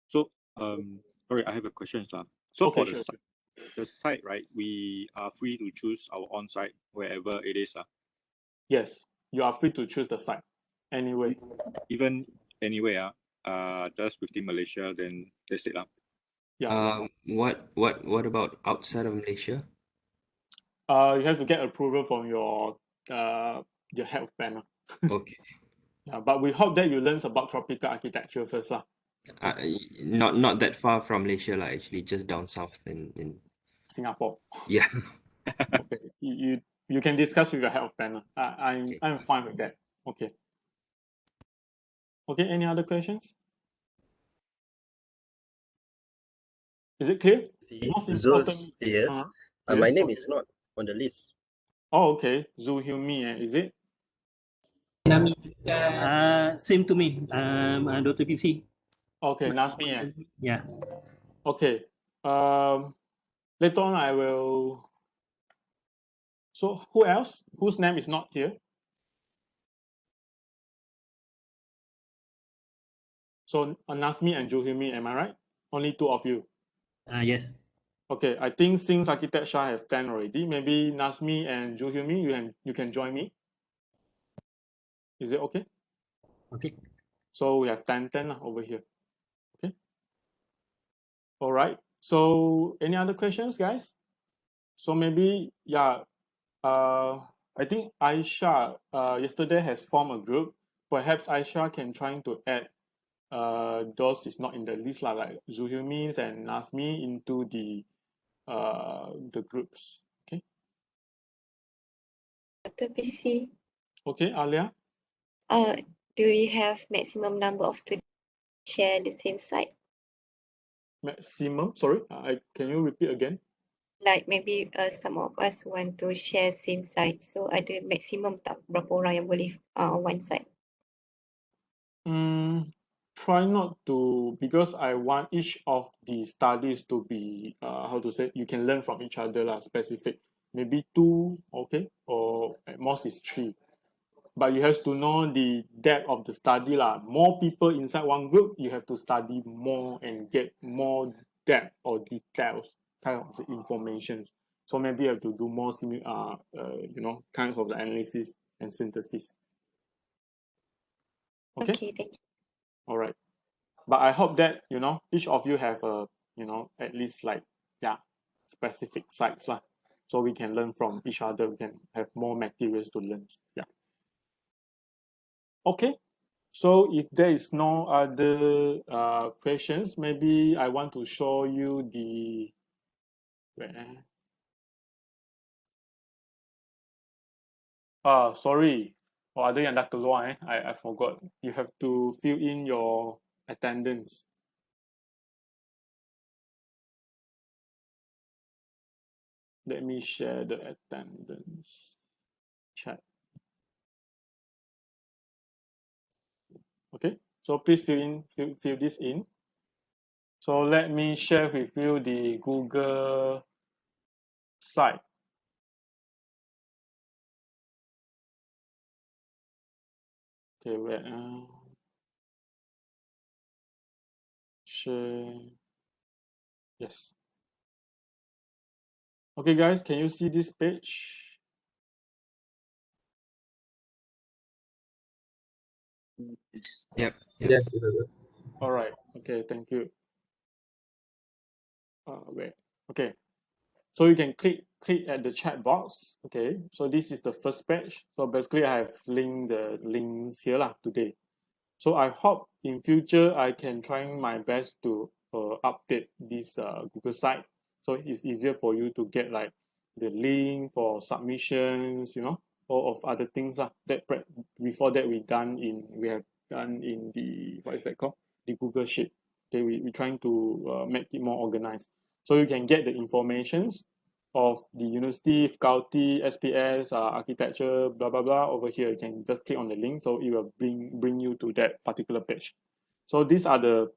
So, sorry, I have a question, sir. So Okay, for sure. the site, right, we are free to choose our on-site wherever it is. Yes, you are free to choose the site anyway. Even anywhere, just within Malaysia, then that's it. Yeah. What about outside of Malaysia? You have to get approval from your head of panel. Okay. Yeah, but we hope that you learn about tropical architecture first lah. Not that far from Malaysia lah, actually, just down south in Singapore. yeah. Okay, you can discuss with your head of panel. I'm fine with that. Okay. Okay, any other questions? Is it clear? Most important. Here. Yes, my name is not on the list. Oh, okay. Zhu Hilmi, is it? Same to me. Dr. PC. Okay, Nasmi. Yeah. Okay. Later on I will. So who else? Whose name is not here? So Nasmi and Juhimi, am I right? Only 2 of you. Yes. Okay, I think since Architect Shah have 10 already, maybe Nasmi and Juhimi, you can join me. Is it okay? Okay. So we have 10 over here. Okay. All right. So any other questions, guys? So maybe I think Aisha yesterday has formed a group. Perhaps Aisha can try to add those is not in the list like Zuhumi and Nasmi into the groups. Okay. Dr. PC, Okay, Alia? do you have maximum number of students share the same site? Maximum, sorry, can you repeat again? Like maybe some of us want to share same site, so ada maximum tak berapa orang yang boleh one site? Try not to, because I want each of the studies to be how to say, you can learn from each other lah, specific. Maybe 2, okay, or at most is 3. But you have to know the depth of the study lah. More people inside one group, you have to study more and get more depth or details kind of the information. So maybe you have to do more kinds of the analysis and synthesis. Okay. Okay, thank you. All right. But I hope that, each of you have at least specific sites lah. So we can learn from each other. We can have more materials to learn. Yeah. Okay. So if there is no other questions, maybe I want to show you the sorry. Ada yang dah keluar I forgot. You have to fill in your attendance. Let me share the attendance chat. Okay, so please fill this in. So let me share with you the Google site. Okay, wait. Share. Yes. Okay, guys, can you see this page? Yep. Yes. All right. Okay, thank you. Wait. Okay. So you can click at the chat box. Okay. So this is the first page. So basically, I have linked the links here lah today. So I hope in future I can try my best to update this Google site, so it's easier for you to get like the link for submissions, or of other things that before that we have done in the, what is that called, the Google Sheet. Okay, we're trying to make it more organized, so you can get the informations of the university, faculty, SPS, architecture, blah blah blah. Over here, you can just click on the link, so it will bring you to that particular page. So these are the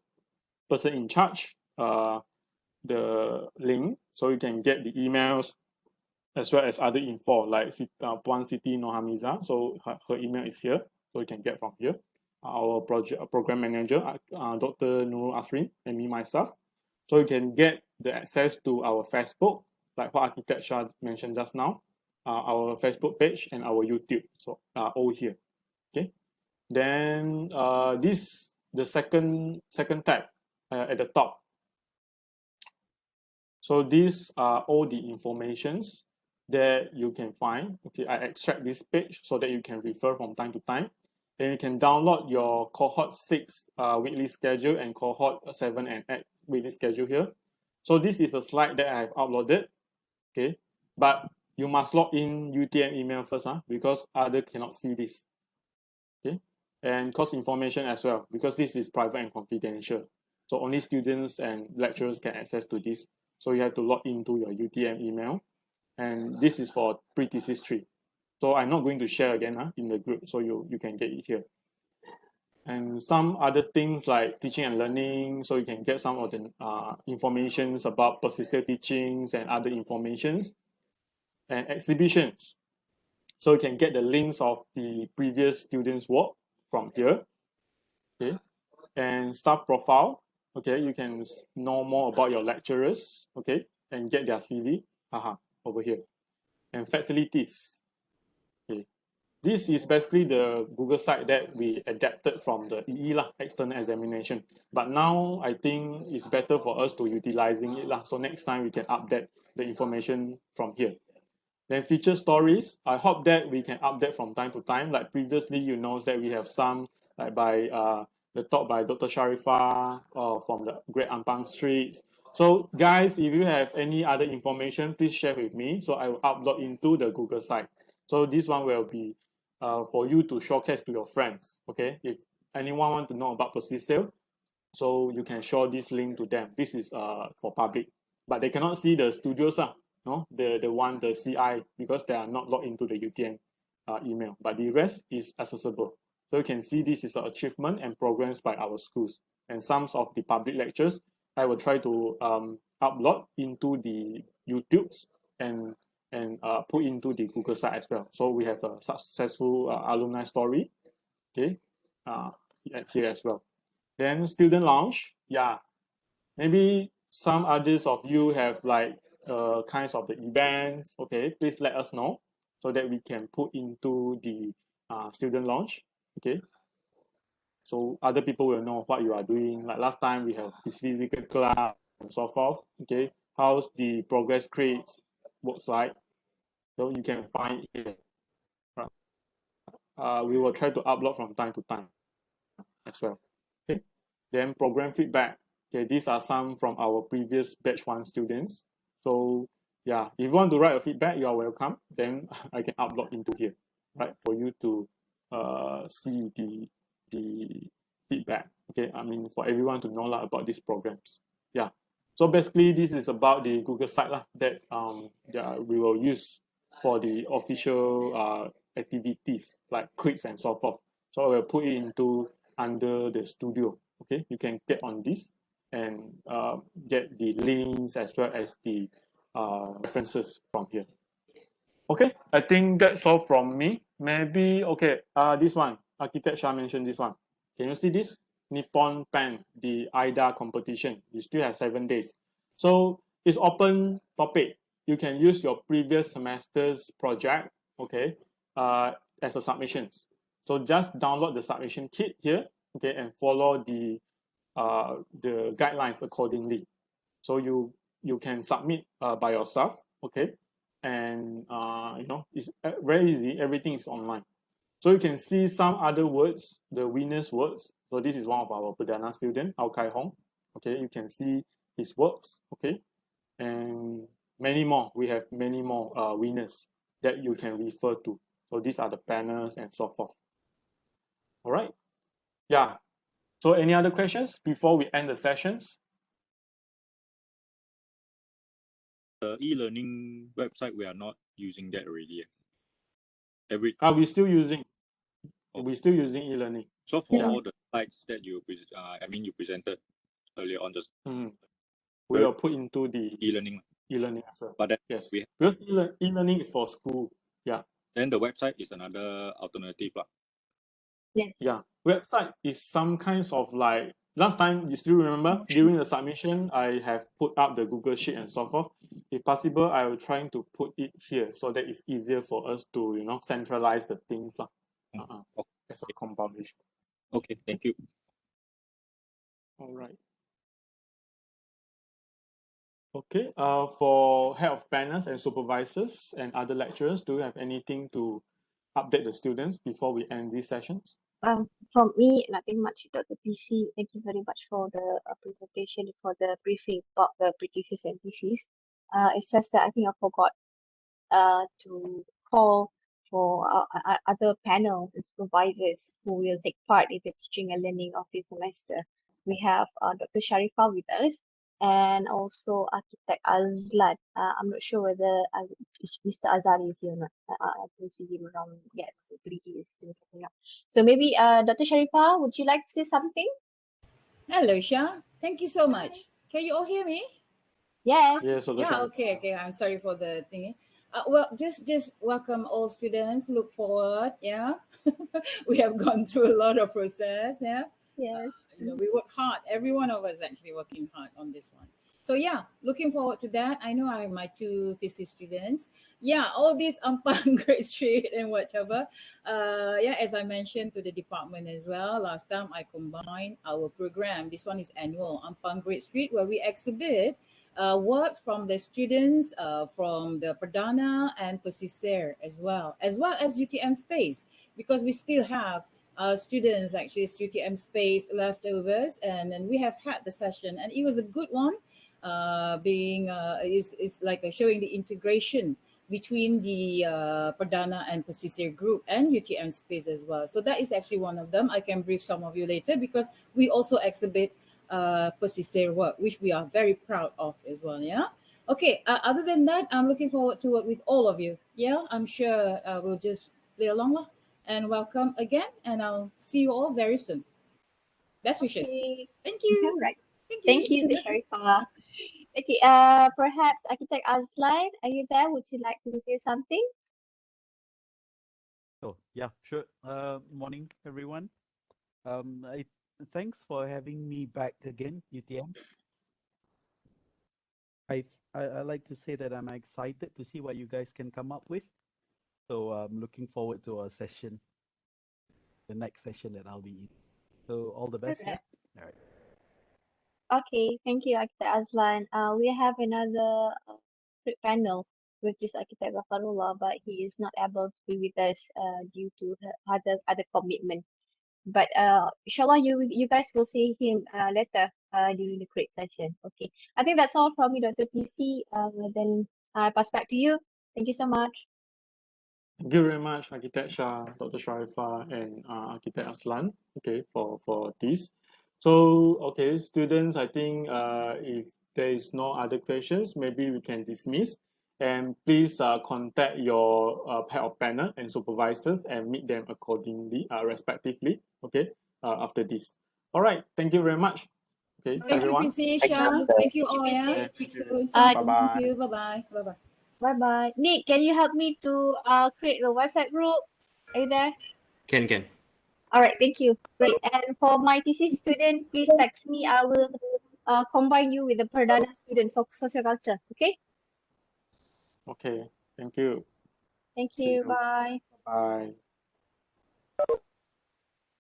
person in charge, the link, so you can get the emails as well as other info like Puan Siti Nohamiza. So her email is here, so you can get from here. Our program manager, Dr. Nurul Asrin, and me myself. So you can get the access to our Facebook, like what Architect Shah mentioned just now, our Facebook page and our YouTube. So all here. Okay. Then the second tab at the top. So these are all the informations that you can find. Okay, I extract this page so that you can refer from time to time. Then you can download your cohort 6 weekly schedule and cohort 7 and 8 weekly schedule here. So this is a slide that I have uploaded. Okay, but you must log in UTM email first, because other cannot see this. Okay, and course information as well, because this is private and confidential. So only students and lecturers can access to this. So you have to log into your UTM email, and this is for pre-thesis 3. So I'm not going to share again in the group, so you can get it here. And some other things like teaching and learning, so you can get some of the informations about Pesisir teachings and other informations. And exhibitions, so you can get the links of the previous students' work from here. Okay, and staff profile. Okay, you can know more about your lecturers. Okay, and get their CV. Over here. And facilities. Okay, this is basically the Google site that we adapted from the EE external examination. But now I think it's better for us to utilizing it so next time we can update the information from here. Then feature stories, I hope that we can update from time to time. Like previously, you know that we have some like by the talk by Dr. Sharifah from the Great Ampang Streets. So guys, if you have any other information, please share with me. So I will upload into the Google site. So this one will be for you to showcase to your friends. Okay, if anyone want to know about Pesisir, so you can show this link to them. This is for public, but they cannot see the studios no, the CI, because they are not logged into the UTM email. But the rest is accessible. So you can see this is the achievement and programs by our schools. And some of the public lectures, I will try to upload into the YouTubes and put into the Google site as well. So we have a successful alumni story, okay, here as well. Then student lounge, yeah, maybe some others of you have like kinds of the events. Okay, please let us know so that we can put into the student lounge. Okay, so other people will know what you are doing. Like last time we have this physical class and so forth. Okay, how's the progress grades works like? So you can find it here. Right. We will try to upload from time to time as well. Okay, then program feedback. Okay, these are some from our previous batch 1 students. So yeah, if you want to write a feedback, you are welcome. Then I can upload into here, right, for you to see the feedback. Okay, I mean for everyone to know about these programs. Yeah. So basically, this is about the Google site that we will use for the official activities like quiz and so forth. So I will put it into under the studio. Okay, you can get on this and get the links as well as the references from here. Okay, I think that's all from me. Maybe okay, this one, Architect Shah mentioned this one. Can you see this? Nippon Pen, the IDA competition. You still have 7 days. So it's open topic. You can use your previous semester's project, okay, as a submissions. So just download the submission kit here, okay, and follow the guidelines accordingly. So you can submit by yourself, okay, and you know it's very easy. Everything is online. So you can see some other words, the winners' words. So this is one of our Perdana student, Ao Kai Hong. Okay, you can see his works. Okay, and many more. We have many more winners that you can refer to. So these are the banners and so forth. All right. Yeah. So any other questions before we end the sessions? The e-learning website, we are not using that already. We're still using. Okay. We're still using e-learning. So for Yeah. all the slides that you you presented earlier on, just We will put into the e-learning. e-learning as well. But then Yes, we because e-learning is for school. Yeah, then the website is another alternative. Yes. yeah. Website is some kinds of like last time. You still remember during the submission, I have put up the Google Sheet and so forth. If possible, I will trying to put it here so that it's easier for us to centralize the things as a compilation. Okay, thank you. All right. Okay. For head of panels and supervisors and other lecturers, do you have anything to update the students before we end these sessions? From me, nothing much, Dr. PC. Thank you very much for the presentation, for the briefing about the thesis and thesis. It's just that I think I forgot to call for other panels and supervisors who will take part in the teaching and learning of this semester. We have Dr. Sharifah with us and also Architect Azlan. I'm not sure whether Mr. Azari is here or not. I don't see him around yet. Hopefully he is doing something up. So maybe Dr. Sharifah, would you like to say something? Hello, Shah. Thank you so much. Can you all hear me? Yes. Yes, so Yeah, okay. I'm sorry for the thingy. Well, just welcome all students. Look forward. Yeah, we have gone through a lot of process. Yeah, Yes. we work hard. Every one of us actually working hard on this one. So yeah, looking forward to that. I know I have my 2 thesis students. Yeah, all these Ampang grade street and whatever. Yeah, as I mentioned to the department as well, last time I combined our program. This one is annual Ampang grade street where we exhibit work from the students from the Perdana and Pesisir as well as UTM space, because we still have students actually UTM space leftovers, and then we have had the session and it was a good one, being is like showing the integration between the Perdana and Pesisir group and UTM space as well. So that is actually one of them. I can brief some of you later because we also exhibit Pesisir work, which we are very proud of as well. Yeah. Okay. Other than that, I'm looking forward to work with all of you. Yeah. I'm sure we'll just play along lah. And welcome again. And I'll see you all very soon. Best wishes. Okay. Thank you. All right. Thank Thank you. you, Sharifah. Okay, perhaps Architect Azlan, are you there? Would you like to say something? Oh, yeah, sure. Morning, everyone. Thanks for having me back again, UTM. I like to say that I'm excited to see what you guys can come up with. So I'm looking forward to our session, the next session that I'll be in. So all the best, yeah? All right. Okay, thank you, Architect Azlan. We have another panel with this Architect Ghafarullah, but he is not able to be with us due to her other commitment. But inshallah, you guys will see him later during the create session. Okay, I think that's all from me, Dr. PC. Then I pass back to you. Thank you so much. Thank you very much, Architect Shah, Dr. Sharifah, and Architect Aslan, okay, for this. So, okay, students, I think if there is no other questions, maybe we can dismiss. And please contact your pair of panel and supervisors and meet them accordingly, respectively, okay, after this. All right, thank you very much. Okay, Thank you, everyone. PC Shah. Thank you all, yeah. Speak soon. Uh, Thank you. Bye-bye. Bye-bye. Bye-bye. Nick, can you help me to create the WhatsApp group? Are you there? Can. All right, thank you. Great. And for my thesis student, please text me. I will combine you with the Perdana student for social culture. Okay? Okay, thank you. Thank See you. you. Bye. Bye.